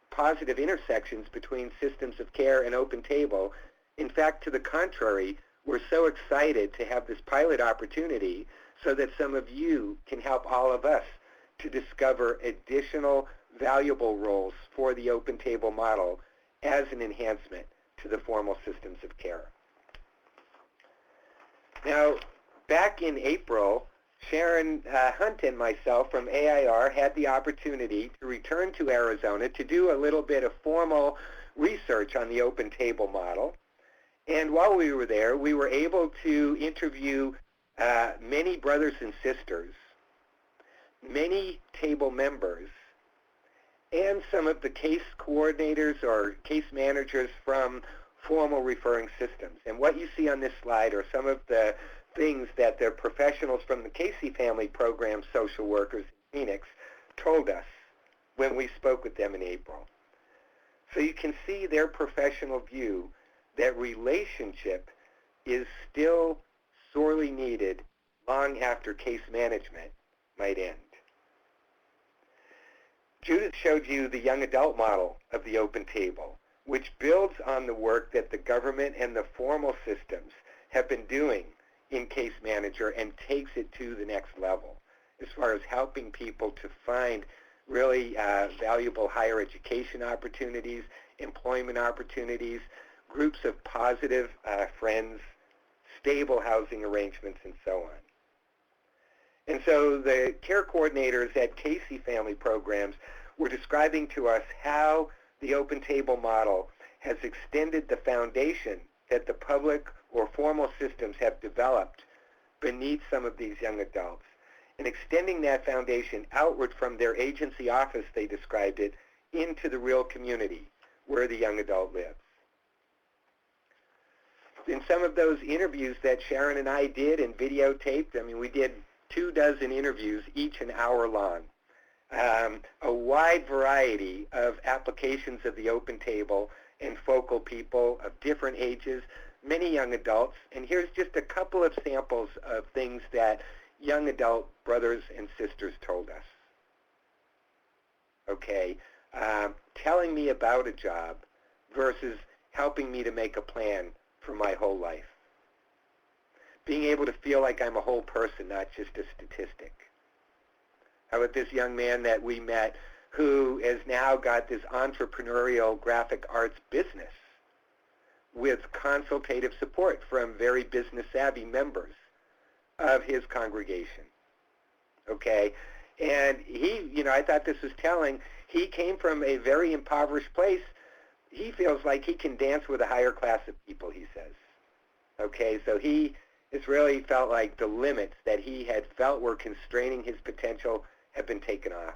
positive intersections between systems of care and open table. In fact, to the contrary, we're so excited to have this pilot opportunity so that some of you can help all of us to discover additional valuable roles for the open table model as an enhancement to the formal systems of care. Now, back in April, Sharon Hunt and myself from AIR had the opportunity to return to Arizona to do a little bit of formal research on the open table model. And while we were there, we were able to interview many brothers and sisters, many table members, and some of the case coordinators or case managers from formal referring systems. And what you see on this slide are some of the things that the professionals from the Casey Family Program social workers in Phoenix told us when we spoke with them in April. So you can see their professional view that relationship is still sorely needed long after case management might end. Judith showed you the young adult model of the open table, which builds on the work that the government and the formal systems have been doing in Case Manager and takes it to the next level as far as helping people to find really valuable higher education opportunities, employment opportunities, groups of positive friends, stable housing arrangements, and so on. And so the care coordinators at Casey Family Programs were describing to us how the open table model has extended the foundation that the public or formal systems have developed beneath some of these young adults, and extending that foundation outward from their agency office, they described it, into the real community where the young adult lives. In some of those interviews that Sharon and I did and videotaped, I mean, we did 24 interviews, each an hour long. A wide variety of applications of the open table and focal people of different ages, many young adults, and here's just a couple of samples of things that young adult brothers and sisters told us. Okay, telling me about a job versus helping me to make a plan for my whole life. Being able to feel like I'm a whole person, not just a statistic. How about this young man that we met who has now got this entrepreneurial graphic arts business with consultative support from very business-savvy members of his congregation. Okay? And he, you know, I thought this was telling, he came from a very impoverished place. He feels like he can dance with a higher class of people, he says. Okay, so he has really felt like the limits that he had felt were constraining his potential have been taken off.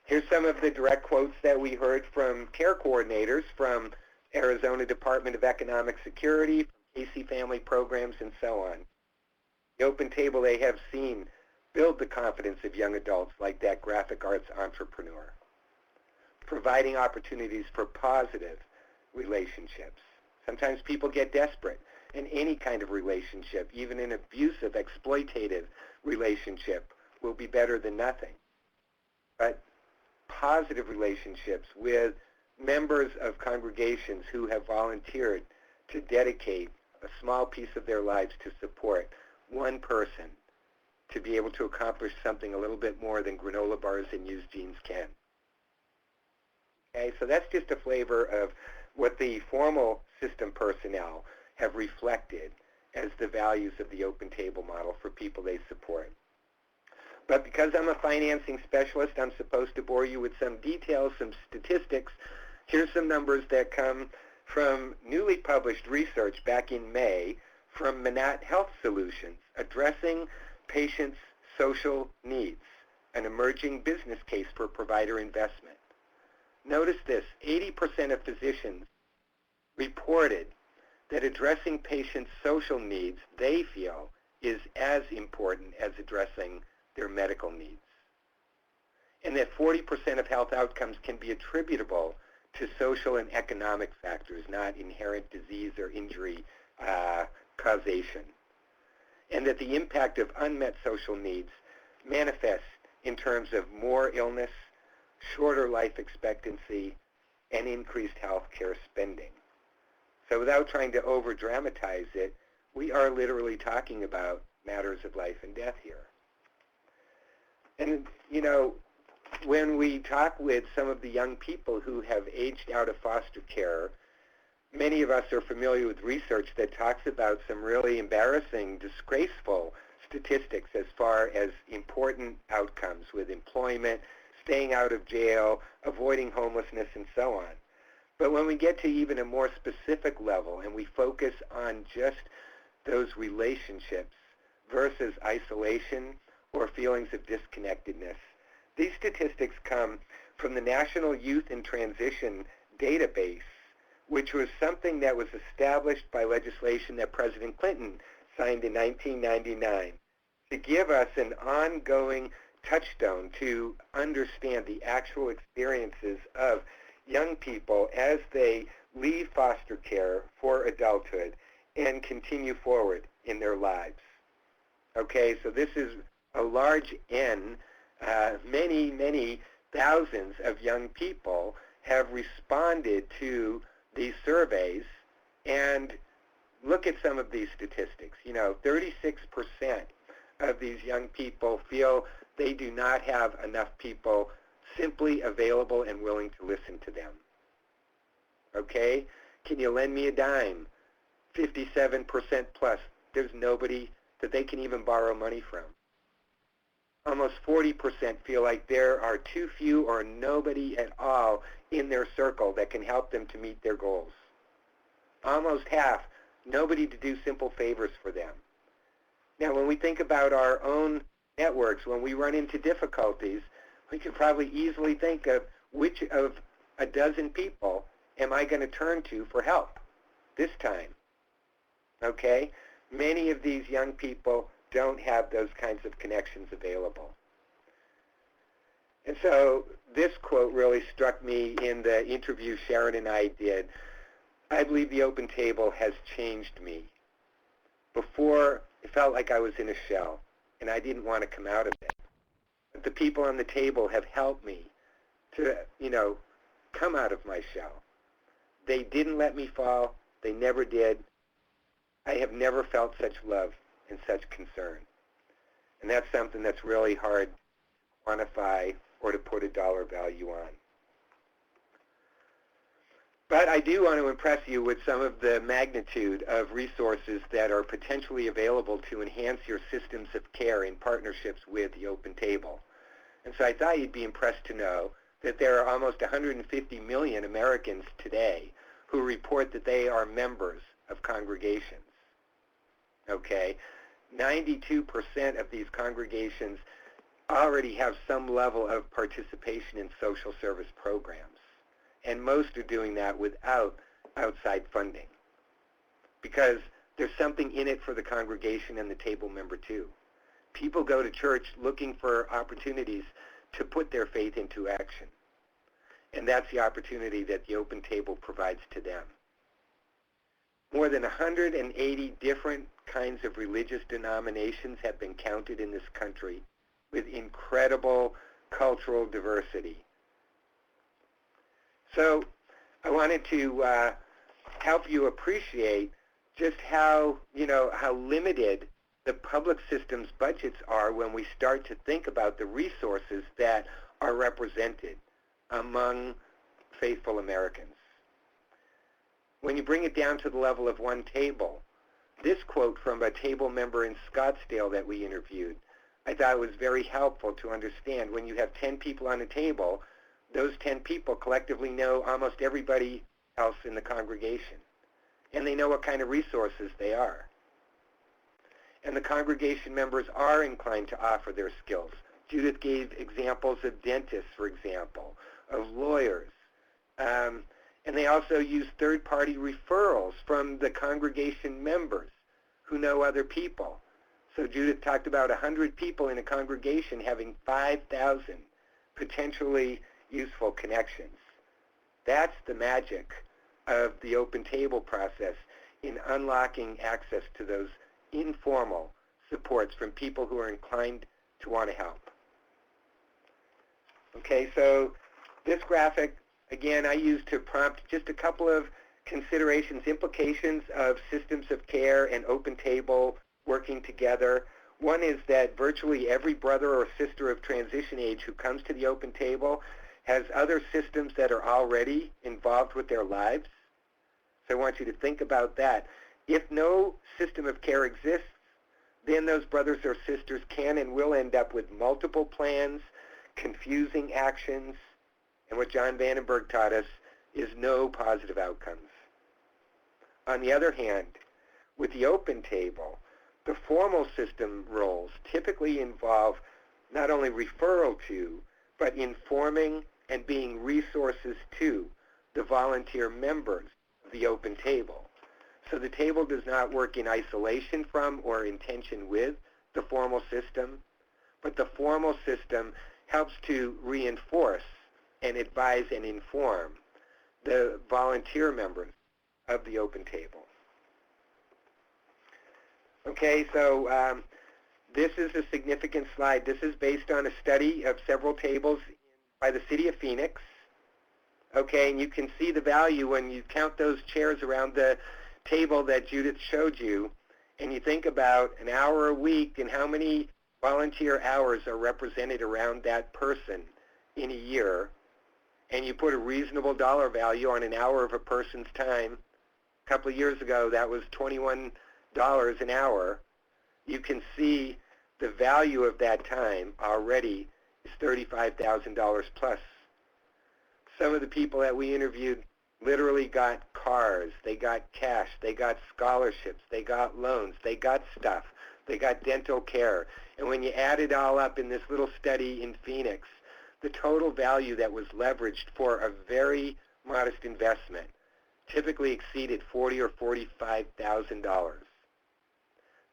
Here's some of the direct quotes that we heard from care coordinators from Arizona Department of Economic Security, from Casey Family Programs, and so on. The open table they have seen build the confidence of young adults like that graphic arts entrepreneur, providing opportunities for positive relationships. Sometimes people get desperate, and any kind of relationship, even an abusive, exploitative relationship, will be better than nothing. But positive relationships with members of congregations who have volunteered to dedicate a small piece of their lives to support one person to be able to accomplish something a little bit more than granola bars and used jeans can. Okay, so that's just a flavor of what the formal system personnel have reflected as the values of the open table model for people they support. But because I'm a financing specialist, I'm supposed to bore you with some details, some statistics. Here's some numbers that come from newly published research back in May from Manat Health Solutions, addressing patients' social needs, an emerging business case for provider investment. Notice this, 80% of physicians reported that addressing patients' social needs, they feel, is as important as addressing their medical needs. And that 40% of health outcomes can be attributable to social and economic factors, not inherent disease or injury causation. And that the impact of unmet social needs manifests in terms of more illness, shorter life expectancy, and increased health care spending. So without trying to over-dramatize it, we are literally talking about matters of life and death here. And, you know, when we talk with some of the young people who have aged out of foster care, many of us are familiar with research that talks about some really embarrassing, disgraceful statistics as far as important outcomes with employment, staying out of jail, avoiding homelessness, and so on. But when we get to even a more specific level and we focus on just those relationships versus isolation or feelings of disconnectedness, these statistics come from the National Youth in Transition Database, which was something that was established by legislation that President Clinton signed in 1999 to give us an ongoing touchstone to understand the actual experiences of young people as they leave foster care for adulthood and continue forward in their lives. Okay, so this is a large N. Many, many thousands of young people have responded to these surveys, and look at some of these statistics. You know, 36% of these young people feel they do not have enough people simply available and willing to listen to them. Okay? Can you lend me a dime? 57% plus. There's nobody that they can even borrow money from. Almost 40% feel like there are too few or nobody at all in their circle that can help them to meet their goals. Almost half, nobody to do simple favors for them. Now, when we think about our own networks, when we run into difficulties, we could probably easily think of which of a dozen people am I going to turn to for help this time. Okay? Many of these young people don't have those kinds of connections available. And so this quote really struck me in the interview Sharon and I did. I believe the open table has changed me. Before, it felt like I was in a shell, and I didn't want to come out of it. But the people on the table have helped me to, you know, come out of my shell. They didn't let me fall. They never did. I have never felt such love and such concern. And that's something that's really hard to quantify or to put a dollar value on. But I do want to impress you with some of the magnitude of resources that are potentially available to enhance your systems of care in partnerships with the open table. And so I thought you'd be impressed to know that there are almost 150 million Americans today who report that they are members of congregations. Okay? 92% of these congregations already have some level of participation in social service programs. And most are doing that without outside funding, because there's something in it for the congregation and the table member too. People go to church looking for opportunities to put their faith into action. And that's the opportunity that the Open Table provides to them. More than 180 different kinds of religious denominations have been counted in this country, with incredible cultural diversity. So I wanted to help you appreciate just how limited the public system's budgets are when we start to think about the resources that are represented among faithful Americans. When you bring it down to the level of one table, this quote from a table member in Scottsdale that we interviewed, I thought was very helpful to understand. When you have 10 people on a table, those 10 people collectively know almost everybody else in the congregation, and they know what kind of resources they are. And the congregation members are inclined to offer their skills. Judith gave examples of dentists, for example, of lawyers, and they also use third-party referrals from the congregation members who know other people. So Judith talked about 100 people in a congregation having 5,000 potentially useful connections. That's the magic of the Open Table process in unlocking access to those informal supports from people who are inclined to want to help. Okay, so this graphic, again, I used to prompt just a couple of considerations, implications of systems of care and Open Table working together. One is that virtually every brother or sister of transition age who comes to the Open Table has other systems that are already involved with their lives. So I want you to think about that. If no system of care exists, then those brothers or sisters can and will end up with multiple plans, confusing actions, and what John Vandenberg taught us is no positive outcomes. On the other hand, with the Open Table, the formal system roles typically involve not only referral to, but informing and being resources to the volunteer members of the Open Table. So the table does not work in isolation from or in tension with the formal system, but the formal system helps to reinforce and advise and inform the volunteer members of the Open Table. Okay, so this is a significant slide. This is based on a study of several tables by the city of Phoenix. Okay, and you can see the value when you count those chairs around the table that Judith showed you, and you think about an hour a week and how many volunteer hours are represented around that person in a year, and you put a reasonable dollar value on an hour of a person's time. A couple of years ago, that was $21 an hour. You can see the value of that time already is $35,000 plus. Some of the people that we interviewed literally got cars, they got cash, they got scholarships, they got loans, they got stuff, they got dental care. And when you add it all up in this little study in Phoenix, the total value that was leveraged for a very modest investment typically exceeded $40,000 or $45,000.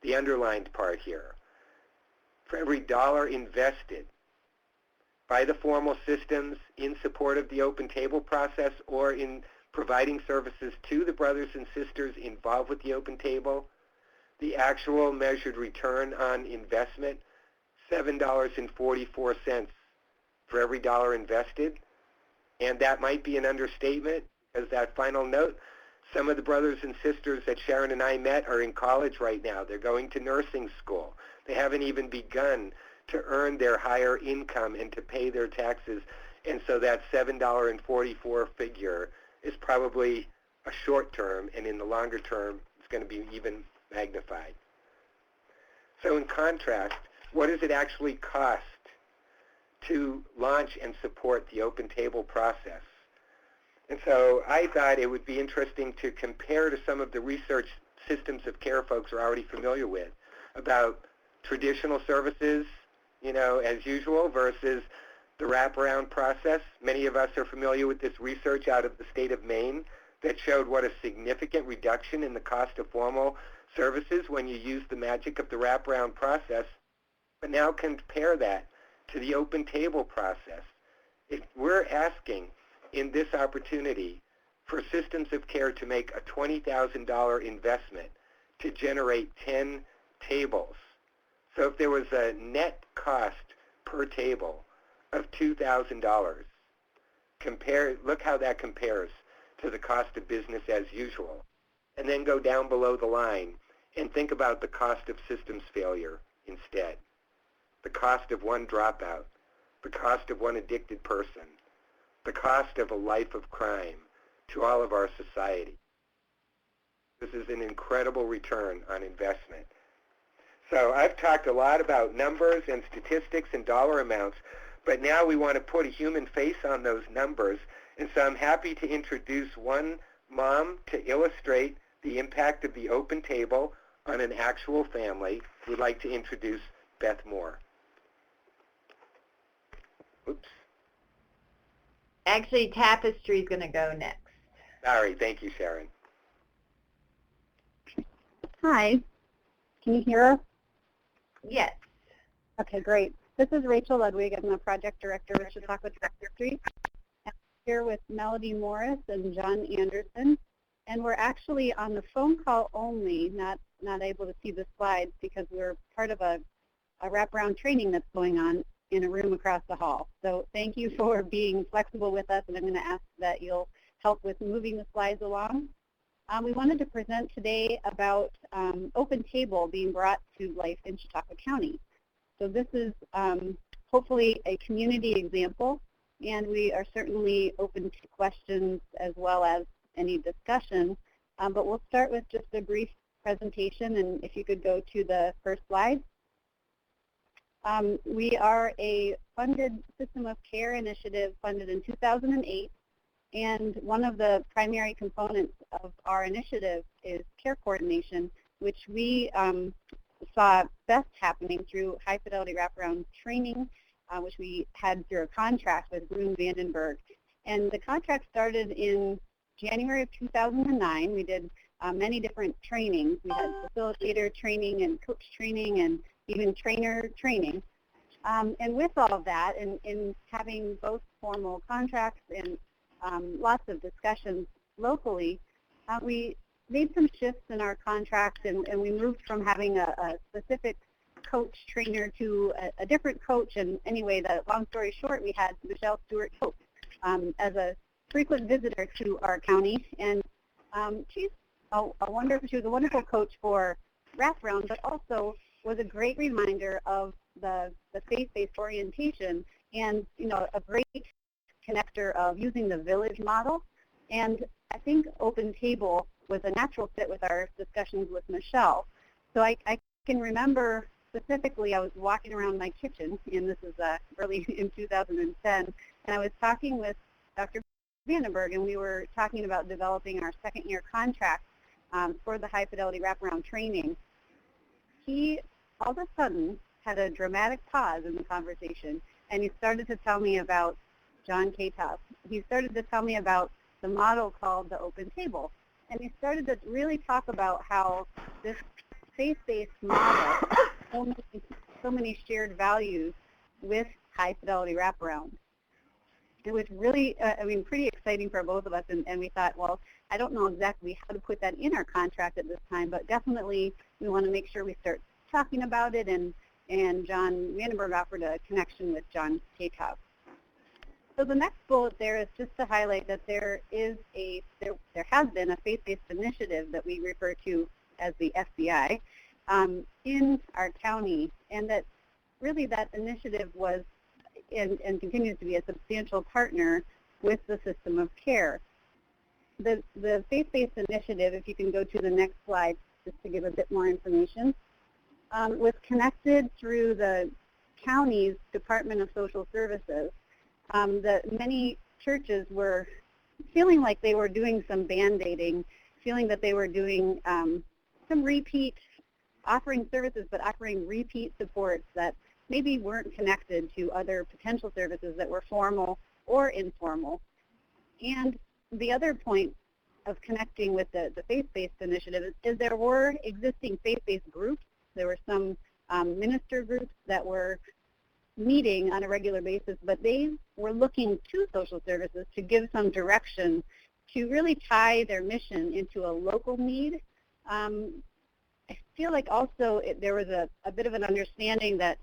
The underlined part here, for every dollar invested by the formal systems in support of the Open Table process or in providing services to the brothers and sisters involved with the Open Table, the actual measured return on investment, $7.44 for every dollar invested. And that might be an understatement, because that final note, some of the brothers and sisters that Sharon and I met are in college right now. They're going to nursing school. They haven't even begun to earn their higher income and to pay their taxes. And so that $7.44 figure is probably a short term, and in the longer term, it's going to be even magnified. So in contrast, what does it actually cost to launch and support the Open Table process? And so I thought it would be interesting to compare to some of the research systems of care folks are already familiar with about traditional services as usual versus the wraparound process. Many of us are familiar with this research out of the state of Maine that showed what a significant reduction in the cost of formal services when you use the magic of the wraparound process. But now compare that to the open table process. If we're asking in this opportunity for systems of care to make a $20,000 investment to generate 10 tables. So if there was a net cost per table of $2,000, look how that compares to the cost of business as usual. And then go down below the line and think about the cost of systems failure instead. The cost of one dropout, the cost of one addicted person, the cost of a life of crime to all of our society. This is an incredible return on investment. So I've talked a lot about numbers and statistics and dollar amounts, but now we want to put a human face on those numbers. And so I'm happy to introduce one mom to illustrate the impact of the open table on an actual family. We'd like to introduce Beth Moore. Oops. Actually, Tapestry's going to go next. Sorry, thank you, Sharon. Hi, can you hear us? Yes. Okay, great. This is Rachel Ludwig. I'm the project director with Chautauqua Tapestry. I'm here with Melody Morris and John Anderson, and we're actually on the phone call only, not able to see the slides because we're part of a wraparound training that's going on in a room across the hall. So thank you for being flexible with us, and I'm going to ask that you'll help with moving the slides along. We wanted to present today about open table being brought to life in Chautauqua County. So this is hopefully a community example, and we are certainly open to questions as well as any discussion. But we'll start with just a brief presentation, and if you could go to the first slide. We are a funded system of care initiative funded in 2008, and one of the primary components of our initiative is care coordination, which we saw best happening through high fidelity wraparound training, which we had through a contract with Groom Vandenberg. And the contract started in January of 2009. We did many different trainings. We had facilitator training and coach training and even trainer training. And with all of that, and in having both formal contracts and lots of discussions locally, we made some shifts in our contract, and we moved from having a specific coach trainer to a different coach. And anyway, the long story short, we had Michelle Stewart Cope as a frequent visitor to our county, and she was a wonderful coach for wraparound, but also was a great reminder of the faith-based orientation, and a great connector of using the village model. And I think open table was a natural fit with our discussions with Michelle. So I can remember specifically, I was walking around my kitchen, and this is early in 2010, and I was talking with Dr. Vandenberg, and we were talking about developing our second-year contract for the high-fidelity wraparound training. He, all of a sudden, had a dramatic pause in the conversation, and he started to tell me about John Katoff. He started to tell me about the model called the open table, and he started to really talk about how this faith-based model so many shared values with high-fidelity wraparound. It was really, pretty exciting for both of us, and we thought, well, I don't know exactly how to put that in our contract at this time, but definitely we want to make sure we start talking about it, and John Vandenberg offered a connection with John Katoff. So the next bullet there is just to highlight that there has been a faith-based initiative that we refer to as the FBI in our county, and that really that initiative was and continues to be a substantial partner with the system of care. The faith-based initiative, if you can go to the next slide just to give a bit more information, was connected through the county's Department of Social Services. That many churches were feeling like they were doing some band-aiding, feeling that they were doing some repeat, offering services but offering repeat supports, that maybe weren't connected to other potential services that were formal or informal. And the other point of connecting with the faith-based initiative is there were existing faith-based groups. There were some minister groups that were meeting on a regular basis, but they were looking to social services to give some direction to really tie their mission into a local need. I feel like also there was a bit of an understanding that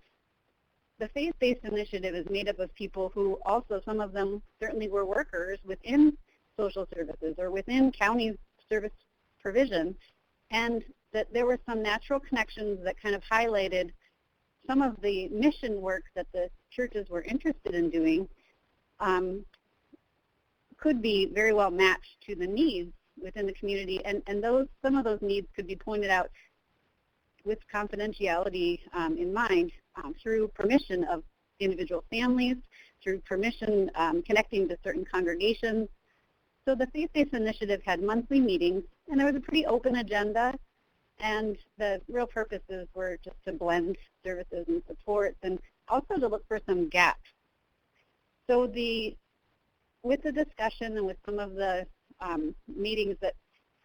the faith-based initiative is made up of people who also, some of them certainly were workers within social services or within county service provision, and that there were some natural connections that kind of highlighted some of the mission work that the churches were interested in doing could be very well matched to the needs within the community, and some of those needs could be pointed out with confidentiality in mind through permission of individual families, through permission connecting to certain congregations. So the faith-based initiative had monthly meetings, and there was a pretty open agenda, and the real purposes were just to blend services and supports and also to look for some gaps. So with the discussion and with some of the meetings, that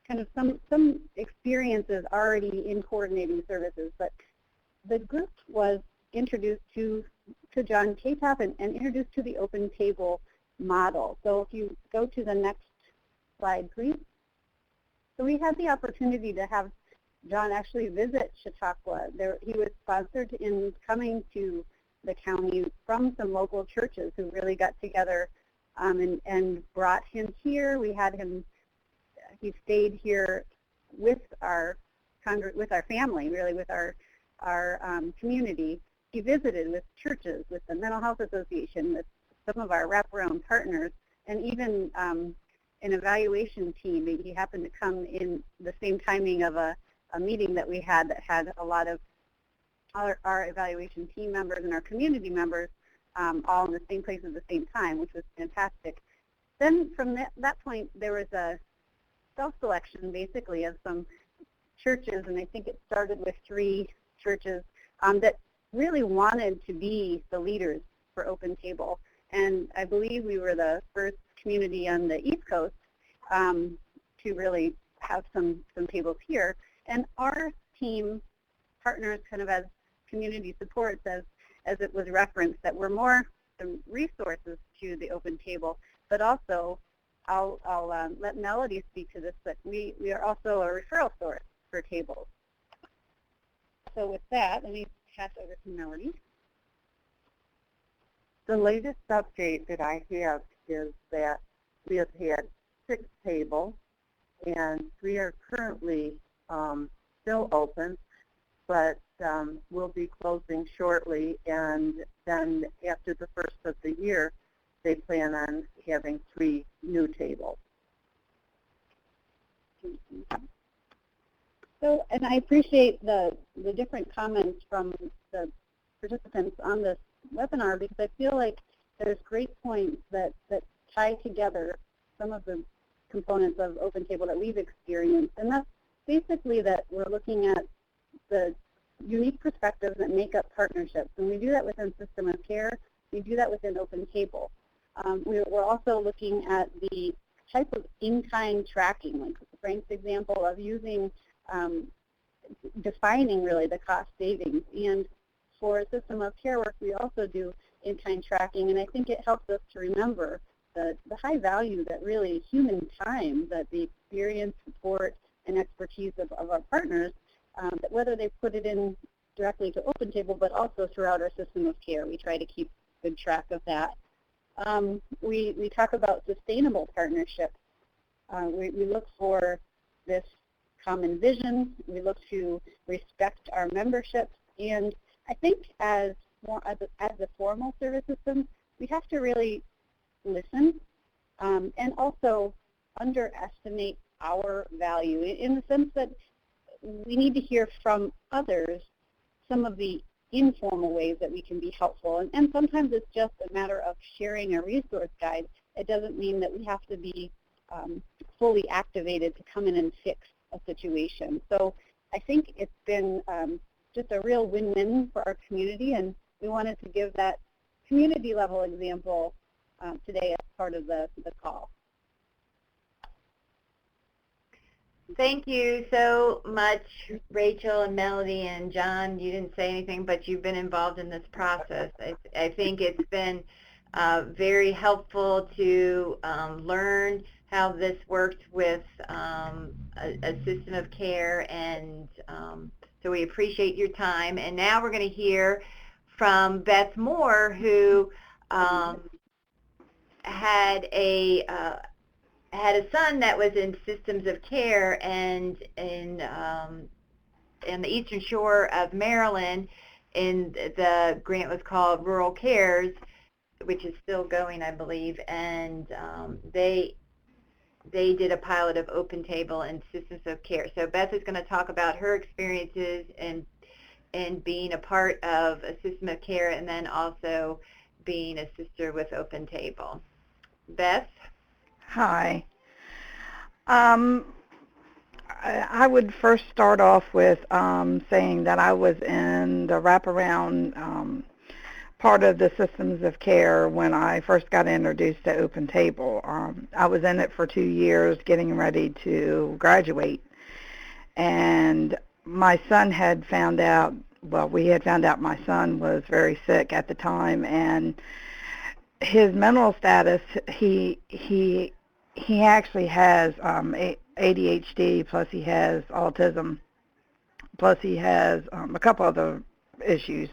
kind of some experiences already in coordinating services, but the group was introduced to John Katop and introduced to the open table model. So if you go to the next slide, please. So we had the opportunity to have John actually visit Chautauqua. He was sponsored in coming to the county from some local churches who really got together and brought him here. We had him, he stayed here with our family, really with our community. He visited with churches, with the Mental Health Association, with some of our wraparound partners, and even an evaluation team. He happened to come in the same timing of a meeting that we had that had a lot of our evaluation team members and our community members all in the same place at the same time, which was fantastic. Then from that point, there was a self-selection, basically, of some churches, and I think it started with 3 churches that really wanted to be the leaders for Open Table. And I believe we were the first community on the East Coast to really have some tables here. And our team partners kind of as community supports, as it was referenced, that were more the resources to the Open Table, but also I'll let Melody speak to this, but we are also a referral source for tables. So with that, let me pass over to Melody. The latest update that I have is that we have had 6 tables, and 3 are currently still open, but we'll be closing shortly, and then after the first of the year, they plan on having 3 new tables. So, and I appreciate the different comments from the participants on this webinar, because I feel like there's great points that tie together some of the components of Open Table that we've experienced, and that's basically that we're looking at the unique perspectives that make up partnerships, and we do that within system of care. We do that within Open Table. We're also looking at the type of in-kind tracking, like Frank's example of using, defining really the cost savings. And for system of care work, we also do in-kind tracking, and I think it helps us to remember the high value that really human time, that the experience, support, and expertise of our partners, that whether they put it in directly to Open Table, but also throughout our system of care, we try to keep good track of that. We talk about sustainable partnerships. We look for this common vision. We look to respect our memberships, and I think as a formal service system, we have to really listen and also underestimate our value in the sense that we need to hear from others some of the informal ways that we can be helpful. And sometimes it's just a matter of sharing a resource guide. It doesn't mean that we have to be fully activated to come in and fix a situation. So I think it's been just a real win-win for our community, and we wanted to give that community level example today as part of the call. Thank you so much, Rachel and Melody and John. You didn't say anything, but you've been involved in this process. I think it's been very helpful to learn how this worked with a system of care, and so we appreciate your time. And now we're going to hear from Beth Moore, who had a son that was in systems of care, and in the eastern shore of Maryland, and the grant was called Rural Cares, which is still going, I believe, and they did a pilot of Open Table and systems of care. So Beth is going to talk about her experiences and being a part of a system of care, and then also being a sister with Open Table. Beth? Hi. I would first start off with saying that I was in the wraparound part of the systems of care when I first got introduced to Open Table. I was in it for 2 years, getting ready to graduate, and my son had found out, well, we had found out my son was very sick at the time, and his mental status, he actually has ADHD, plus he has autism, plus he has a couple other issues,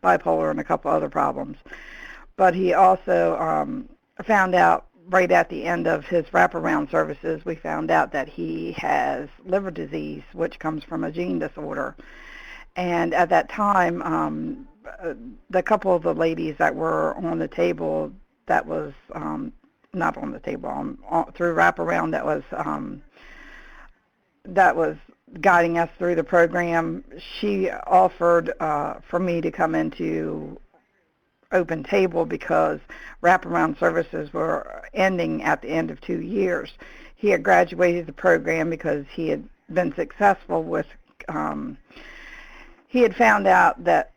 bipolar and a couple other problems. But he also found out right at the end of his wraparound services, we found out that he has liver disease, which comes from a gene disorder. And at that time, the couple of the ladies that were on the table, that was not on the table, through wraparound, that was guiding us through the program, she offered for me to come into Open Table because wraparound services were ending at the end of 2 years. He had graduated the program because he had been successful with, he had found out that,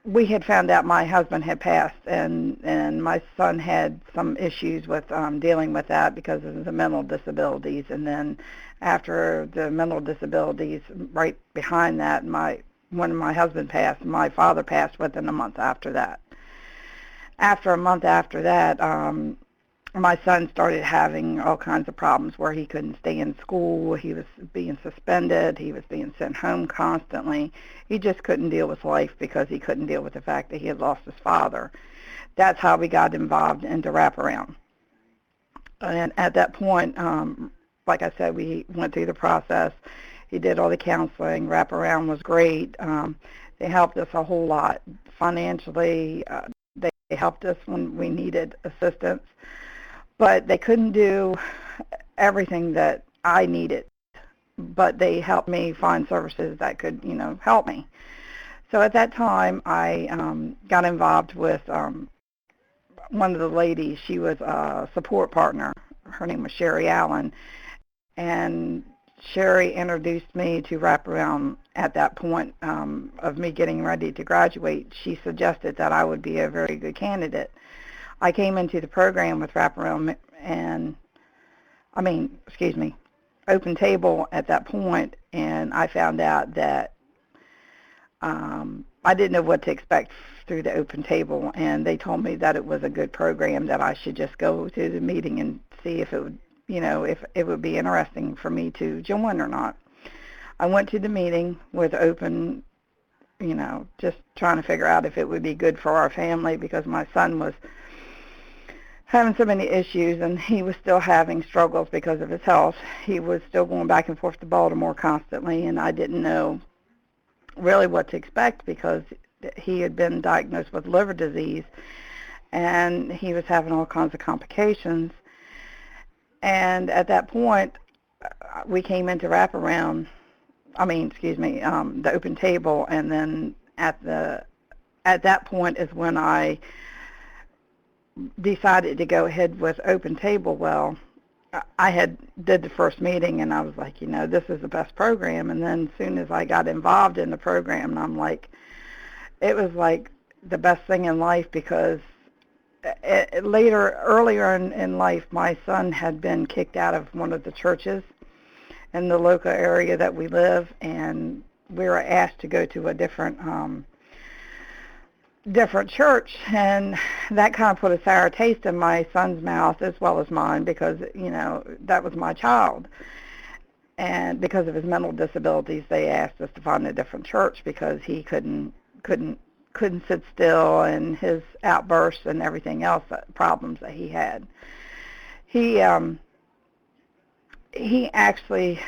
we had found out my husband had passed, and my son had some issues with dealing with that because of the mental disabilities. And then after the mental disabilities, right behind that, when my husband passed, my father passed within a month after that. After a month after that, my son started having all kinds of problems where he couldn't stay in school. He was being suspended. He was being sent home constantly. He just couldn't deal with life because he couldn't deal with the fact that he had lost his father. That's how we got involved into wraparound. And at that point, like I said, we went through the process. He did all the counseling. Wraparound was great. They helped us a whole lot financially. They helped us when we needed assistance. But they couldn't do everything that I needed. But they helped me find services that could, help me. So at that time, I got involved with one of the ladies. She was a support partner. Her name was Sherry Allen. And Sherry introduced me to wraparound at that point of me getting ready to graduate. She suggested that I would be a very good candidate. I came into the program with wraparound Open Table at that point, and I found out that I didn't know what to expect through the Open Table, and they told me that it was a good program, that I should just go to the meeting and see if it would, if it would be interesting for me to join or not. I went to the meeting with open, just trying to figure out if it would be good for our family, because my son was having so many issues, and he was still having struggles because of his health. He was still going back and forth to Baltimore constantly, and I didn't know really what to expect because he had been diagnosed with liver disease, and he was having all kinds of complications. And at that point, we came into wraparound, the Open Table, and then at that point is when I decided to go ahead with Open Table. Well, I did the first meeting, and I was like, this is the best program. And then as soon as I got involved in the program, I'm like, it was like the best thing in life because earlier in life, my son had been kicked out of one of the churches in the local area that we live, and we were asked to go to a different church, and that kind of put a sour taste in my son's mouth as well as mine because, you know, that was my child. And because of his mental disabilities, they asked us to find a different church because he couldn't sit still, and his outbursts and everything else, problems that he had. He actually,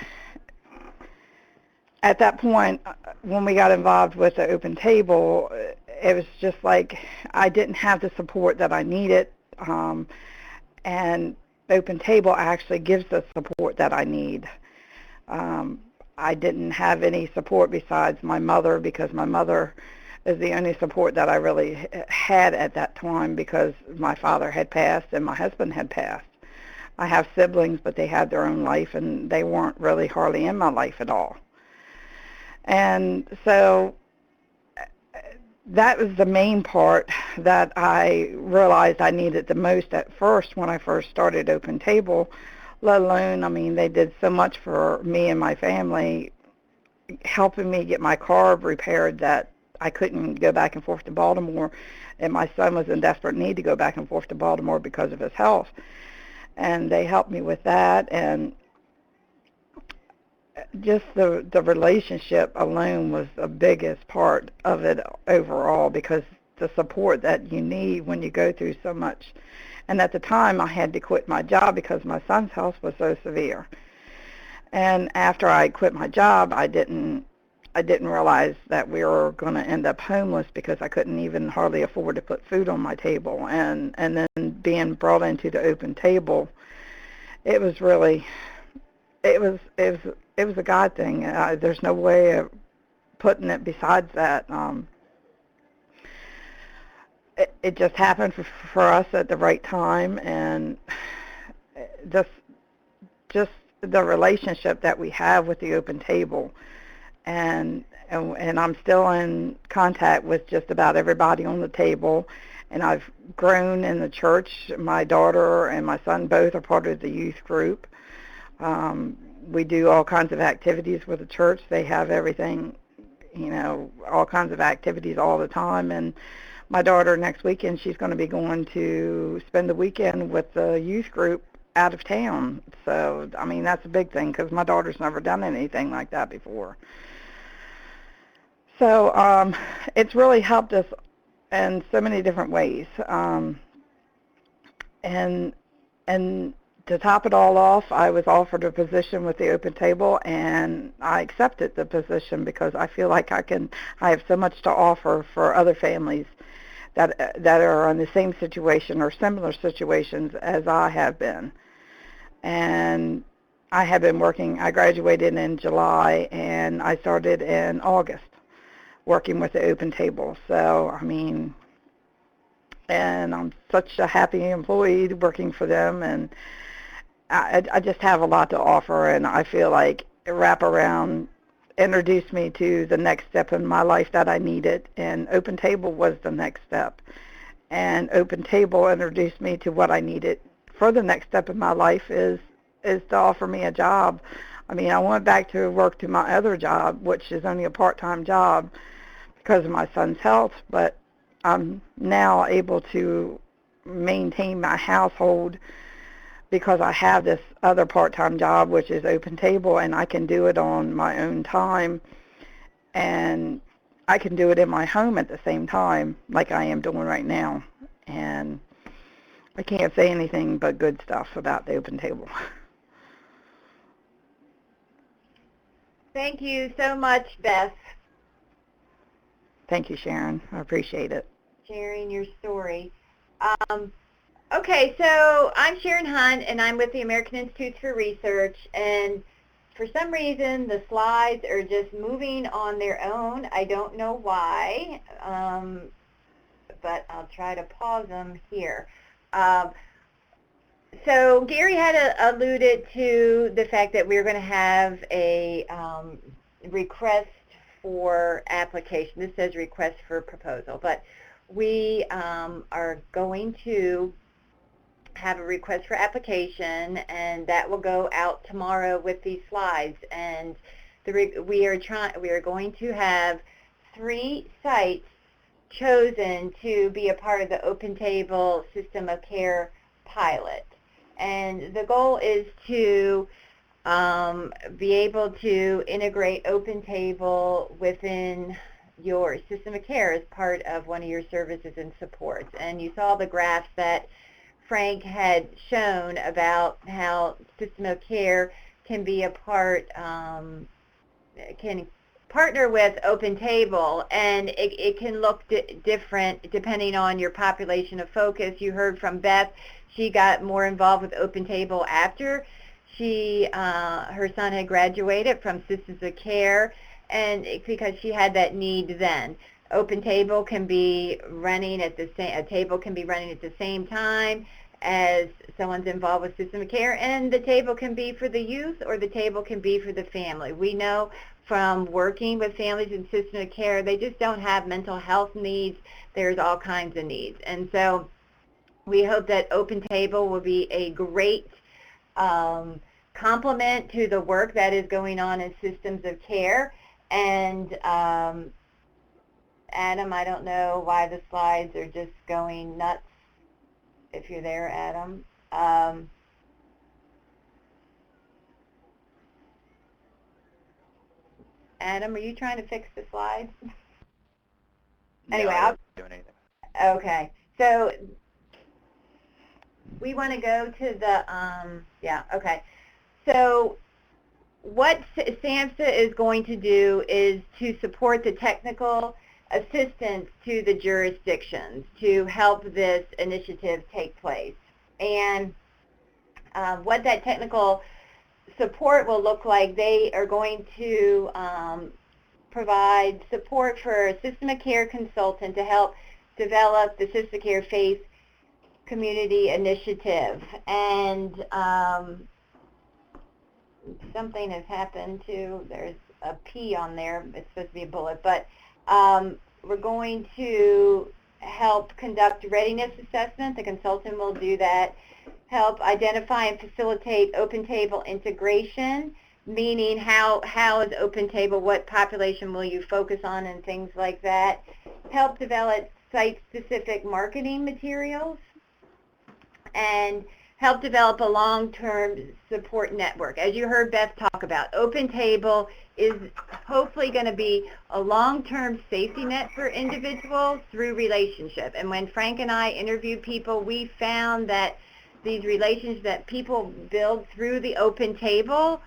at that point, when we got involved with the Open Table, it was just like I didn't have the support that I needed, and Open Table actually gives the support that I need. I didn't have any support besides my mother because my mother is the only support that I really had at that time because my father had passed and my husband had passed. I have siblings, but they had their own life, and they weren't really hardly in my life at all. And so that was the main part that I realized I needed the most at first when I first started Open Table, let alone, I mean, they did so much for me and my family, helping me get my car repaired that I couldn't go back and forth to Baltimore, and my son was in desperate need to go back and forth to Baltimore because of his health. And they helped me with that, and just the relationship alone was the biggest part of it overall because the support that you need when you go through so much. And at the time, I had to quit my job because my son's health was so severe. And after I quit my job, I didn't realize that we were going to end up homeless because I couldn't even hardly afford to put food on my table. And then being brought into the Open Table, it was really, it was a God thing. There's no way of putting it besides that. It just happened for us at the right time, and just the relationship that we have with the Open Table, and I'm still in contact with just about everybody on the table, and I've grown in the church. My daughter and my son both are part of the youth group. We do all kinds of activities with the church. They have everything, you know, all kinds of activities all the time, and my daughter next weekend, she's going to be going to spend the weekend with the youth group out of town. So, I mean, that's a big thing because my daughter's never done anything like that before. So it's really helped us in so many different ways. And to top it all off, I was offered a position with the Open Table, and I accepted the position because I feel like I have so much to offer for other families that are in the same situation or similar situations as I have been. And I have been working, I graduated in July, and I started in August working with the Open Table. So, I mean, and I'm such a happy employee working for them, and I just have a lot to offer, and I feel like Wraparound introduced me to the next step in my life that I needed, and Open Table was the next step. And Open Table introduced me to what I needed for the next step in my life is to offer me a job. I mean, I went back to work to my other job, which is only a part-time job because of my son's health, but I'm now able to maintain my household because I have this other part-time job, which is Open Table, and I can do it on my own time, and I can do it in my home at the same time like I am doing right now. And I can't say anything but good stuff about the Open Table. Thank you so much, Beth. Thank you, Sharon. I appreciate it. Sharing your story. Okay, so I'm Sharon Hunt, and I'm with the American Institute for Research, and for some reason the slides are just moving on their own. I don't know why, but I'll try to pause them here. So Gary had alluded to the fact that we're going to have a request for application. This says request for proposal, but we are going to have a request for application, and that will go out tomorrow with these slides. And we are going to have 3 sites chosen to be a part of the Open Table System of Care pilot. And the goal is to be able to integrate Open Table within your system of care as part of one of your services and supports. And you saw the graphs that Frank had shown about how system of care can be a part, can partner with Open Table, and it can look different depending on your population of focus. You heard from Beth, she got more involved with Open Table after her son had graduated from systems of care, and it's because she had that need then. Open Table can be running at the same, a table can be running at the same time as someone's involved with system of care, and the table can be for the youth or the table can be for the family. We know from working with families in system of care, they just don't have mental health needs. There's all kinds of needs. And so we hope that Open Table will be a great complement to the work that is going on in systems of care. And Adam, I don't know why the slides are just going nuts. If you're there, Adam. Adam, are you trying to fix the slides? Anyway, no, I wasn't doing anything. Okay, so we want to go to the, yeah, okay. So what SAMHSA is going to do is to support the technical assistance to the jurisdictions to help this initiative take place. And what that technical support will look like, they are going to provide support for a system of care consultant to help develop the system of care faith community initiative. And something has happened to, there's a P on there, it's supposed to be a bullet, but we're going to help conduct readiness assessment. The consultant will do that. Help identify and facilitate Open Table integration, meaning how is Open Table, what population will you focus on, and things like that. Help develop site-specific marketing materials, and help develop a long-term support network. As you heard Beth talk about, Open Table is hopefully going to be a long-term safety net for individuals through relationship. And when Frank and I interviewed people, we found that these relationships that people build through the Open Table,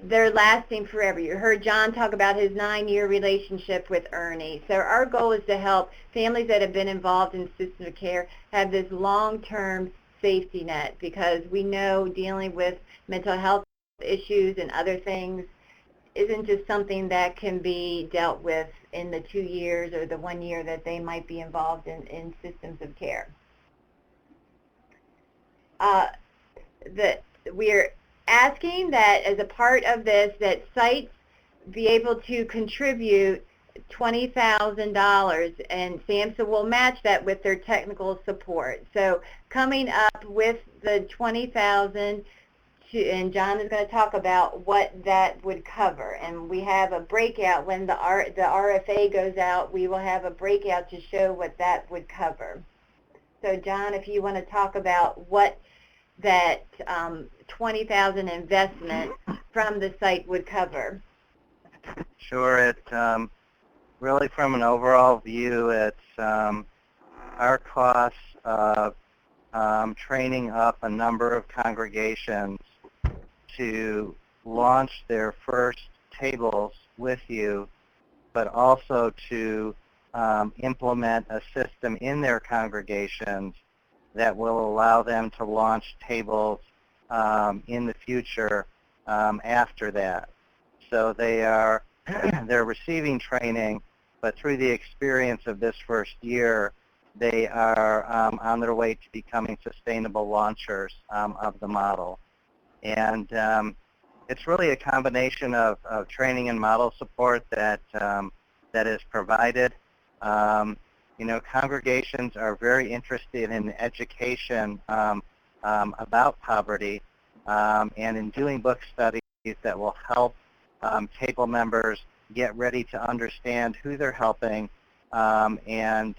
they're lasting forever. You heard John talk about his 9-year relationship with Ernie. So our goal is to help families that have been involved in system of care have this long-term safety net, because we know dealing with mental health issues and other things isn't just something that can be dealt with in the 2 years or the 1 year that they might be involved in systems of care. We're asking that as a part of this, that sites be able to contribute $20,000, and SAMHSA will match that with their technical support. So coming up with the $20,000, and John is going to talk about what that would cover. And we have a breakout when the RFA goes out. We will have a breakout to show what that would cover. So John, if you want to talk about what that $20,000 investment from the site would cover. Sure. It really, from an overall view, it's our costs of training up a number of congregations to launch their first tables with you, but also to implement a system in their congregations that will allow them to launch tables in the future after that. So they're receiving training, but through the experience of this first year, they are on their way to becoming sustainable launchers of the model. And it's really a combination of training and model support that is provided. You know, congregations are very interested in education about poverty and in doing book studies that will help table members get ready to understand who they're helping and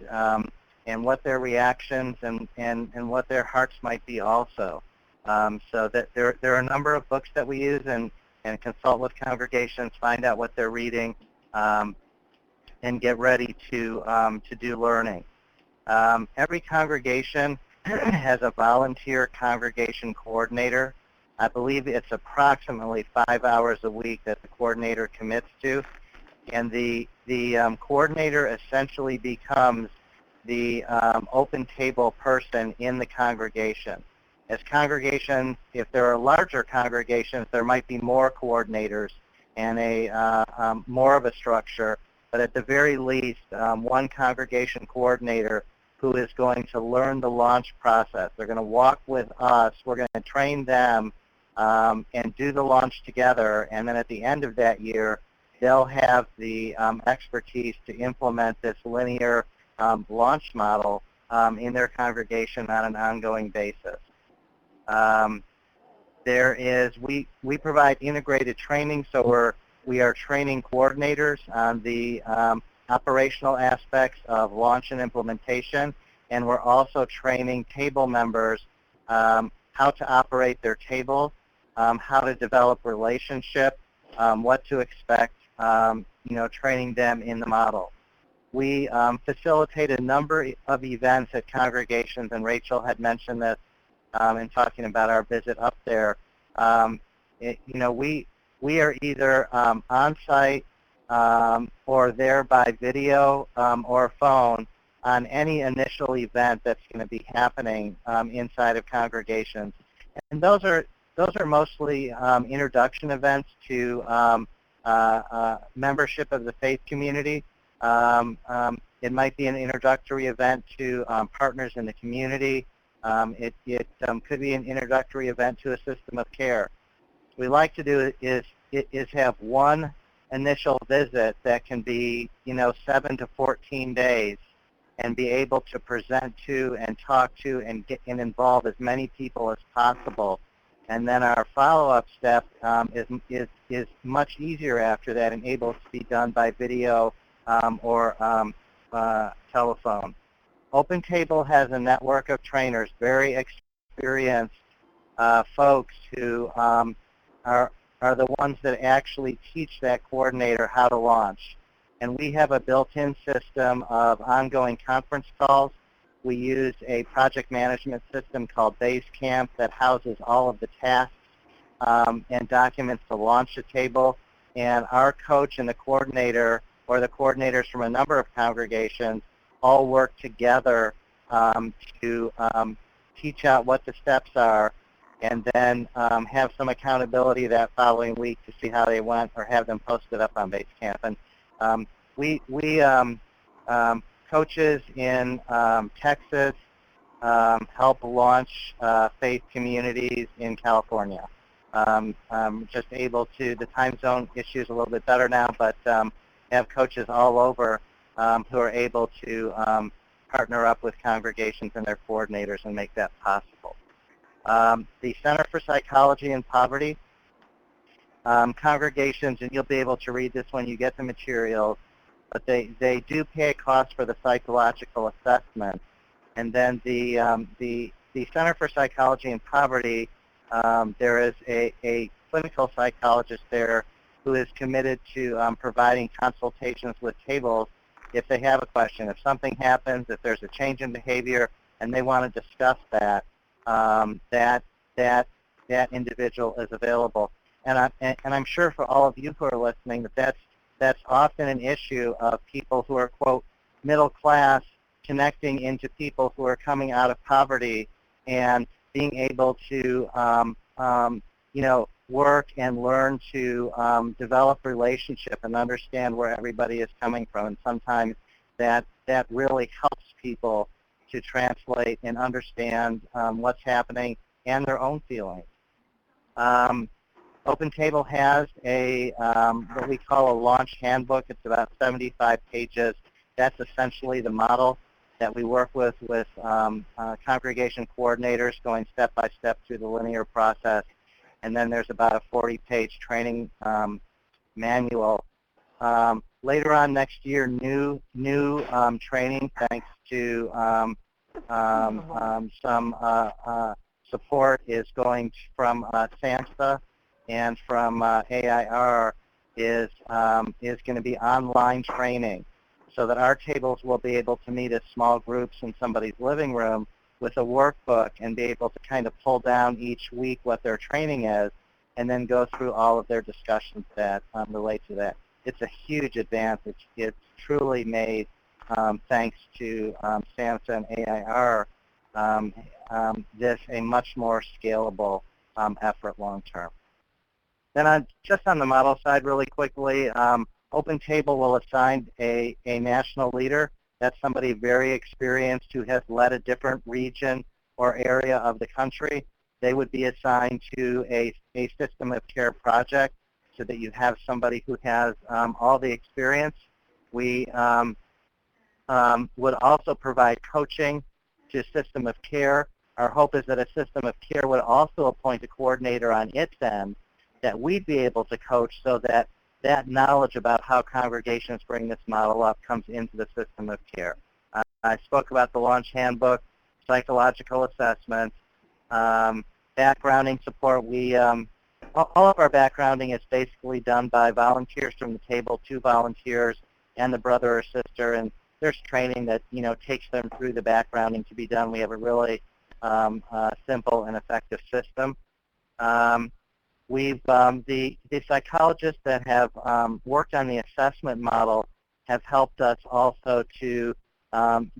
what their reactions and what their hearts might be also. So that there are a number of books that we use and consult with congregations, find out what they're reading, and get ready to do learning. Every congregation has a volunteer congregation coordinator. I believe it's approximately 5 hours a week that the coordinator commits to, and the coordinator essentially becomes the open table person in the congregation. As congregations, if there are larger congregations, there might be more coordinators and a more of a structure. But at the very least, one congregation coordinator who is going to learn the launch process. They're going to walk with us. We're going to train them and do the launch together. And then at the end of that year, they'll have the expertise to implement this linear launch model in their congregation on an ongoing basis. We provide integrated training, so we are training coordinators on the operational aspects of launch and implementation, and we're also training table members how to operate their table, how to develop relationship, what to expect, training them in the model. We facilitate a number of events at congregations, and Rachel had mentioned this in talking about our visit up there. We are either on-site or there by video or phone on any initial event that's going to be happening inside of congregations. And those are mostly introduction events to membership of the faith community. It might be an introductory event to partners in the community. It could be an introductory event to a system of care. What we like to do is have one initial visit that can be 7 to 14 days and be able to present to and talk to and involve as many people as possible. And then our follow-up step is much easier after that and able to be done by video or telephone. Open Table has a network of trainers, very experienced folks who are the ones that actually teach that coordinator how to launch. And we have a built-in system of ongoing conference calls. We use a project management system called Basecamp that houses all of the tasks and documents to launch the table. And our coach and the coordinator, or the coordinators from a number of congregations, all work together to teach out what the steps are, and then have some accountability that following week to see how they went, or have them posted up on Basecamp. And coaches in Texas help launch faith communities in California. Just able to, the time zone issue is a little bit better now, but have coaches all over who are able to partner up with congregations and their coordinators and make that possible. The Center for Psychology and Poverty, congregations, and you'll be able to read this when you get the materials, but they do pay a cost for the psychological assessment. And then the Center for Psychology and Poverty, there is a clinical psychologist there who is committed to providing consultations with tables if they have a question. If something happens, if there's a change in behavior, and they want to discuss that, that individual is available. And I'm sure for all of you who are listening that's often an issue of people who are, quote, middle class, connecting into people who are coming out of poverty and being able to work and learn to develop relationship and understand where everybody is coming from. And sometimes that really helps people to translate and understand what's happening and their own feelings. Open Table has a what we call a launch handbook. It's about 75 pages. That's essentially the model that we work with congregation coordinators, going step by step through the linear process. And then there's about a 40-page training manual. Later on next year, new training, thanks to some support, is going from SAMSHA and from AIR, is going to be online training, so that our tables will be able to meet as small groups in somebody's living room with a workbook and be able to kind of pull down each week what their training is, and then go through all of their discussions that relate to that. It's a huge advantage. It's truly made, thanks to SAMHSA and AIR, this a much more scalable effort long term. Then just on the model side really quickly, Open Table will assign a national leader. That's somebody very experienced who has led a different region or area of the country. They would be assigned to a system of care project, so that you have somebody who has all the experience. We would also provide coaching to system of care. Our hope is that a system of care would also appoint a coordinator on its end that we'd be able to coach, so that that knowledge about how congregations bring this model up comes into the system of care. I spoke about the launch handbook, psychological assessments, backgrounding support. All of our backgrounding is basically done by volunteers from the table, 2 volunteers, and the brother or sister, and there's training that takes them through the backgrounding to be done. We have a really simple and effective system. The psychologists that have worked on the assessment model have helped us also to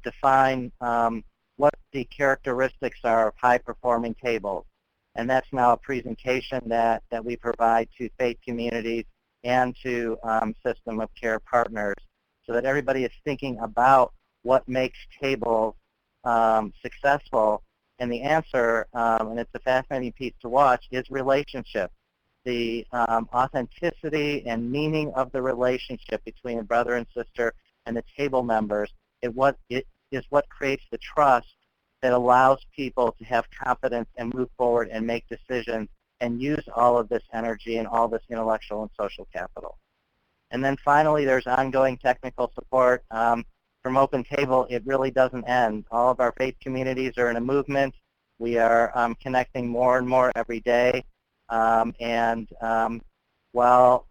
define what the characteristics are of high-performing tables. And that's now a presentation that we provide to faith communities and to system of care partners, so that everybody is thinking about what makes tables successful. And the answer, and it's a fascinating piece to watch, is relationship. The authenticity and meaning of the relationship between a brother and sister and the table members is what creates the trust that allows people to have confidence and move forward and make decisions and use all of this energy and all this intellectual and social capital. And then finally, there's ongoing technical support. From Open Table, it really doesn't end. All of our faith communities are in a movement. We are connecting more and more every day. While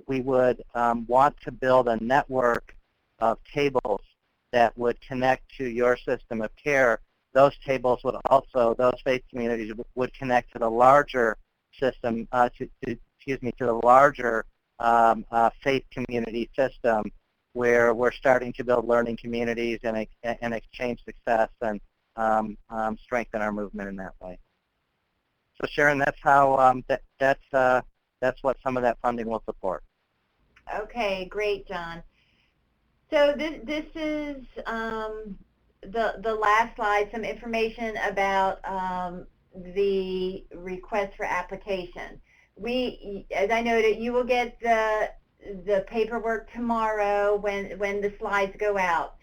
we would want to build a network of tables that would connect to your system of care, those tables would also, those faith communities would connect to the larger system, to the larger faith community system, where we're starting to build learning communities and exchange success and strengthen our movement in that way. So Sharon, that's how that's what some of that funding will support. Okay, great, John. So this is the last slide, some information about the request for application. As I noted, you will get the paperwork tomorrow when the slides go out.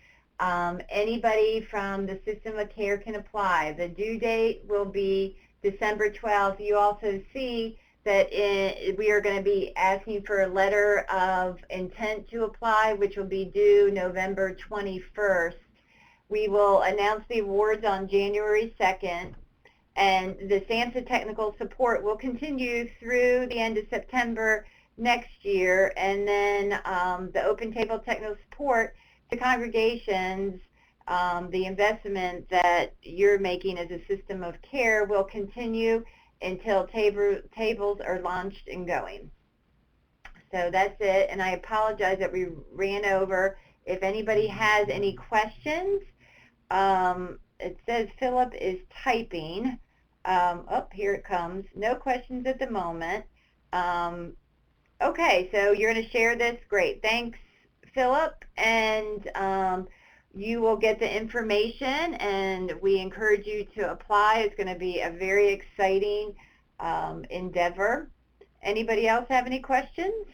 Anybody from the system of care can apply. The due date will be December 12th. You also see that we are going to be asking for a letter of intent to apply, which will be due November 21st. We will announce the awards on January 2nd, and the SAMHSA technical support will continue through the end of September next year, and then the Open Table technical support to congregations, the investment that you're making as a system of care will continue until tables are launched and going. So that's it, and I apologize that we ran over. If anybody has any questions, it says Philip is typing. Oh, here it comes. No questions at the moment. Okay, so you're going to share this? Great. Thanks, Philip. And you will get the information, and we encourage you to apply. It's going to be a very exciting endeavor. Anybody else have any questions?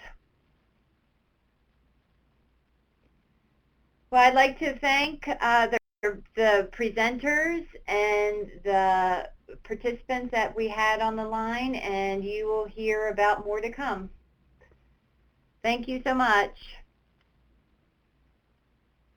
Well, I'd like to thank the presenters and the participants that we had on the line, and you will hear about more to come. Thank you so much.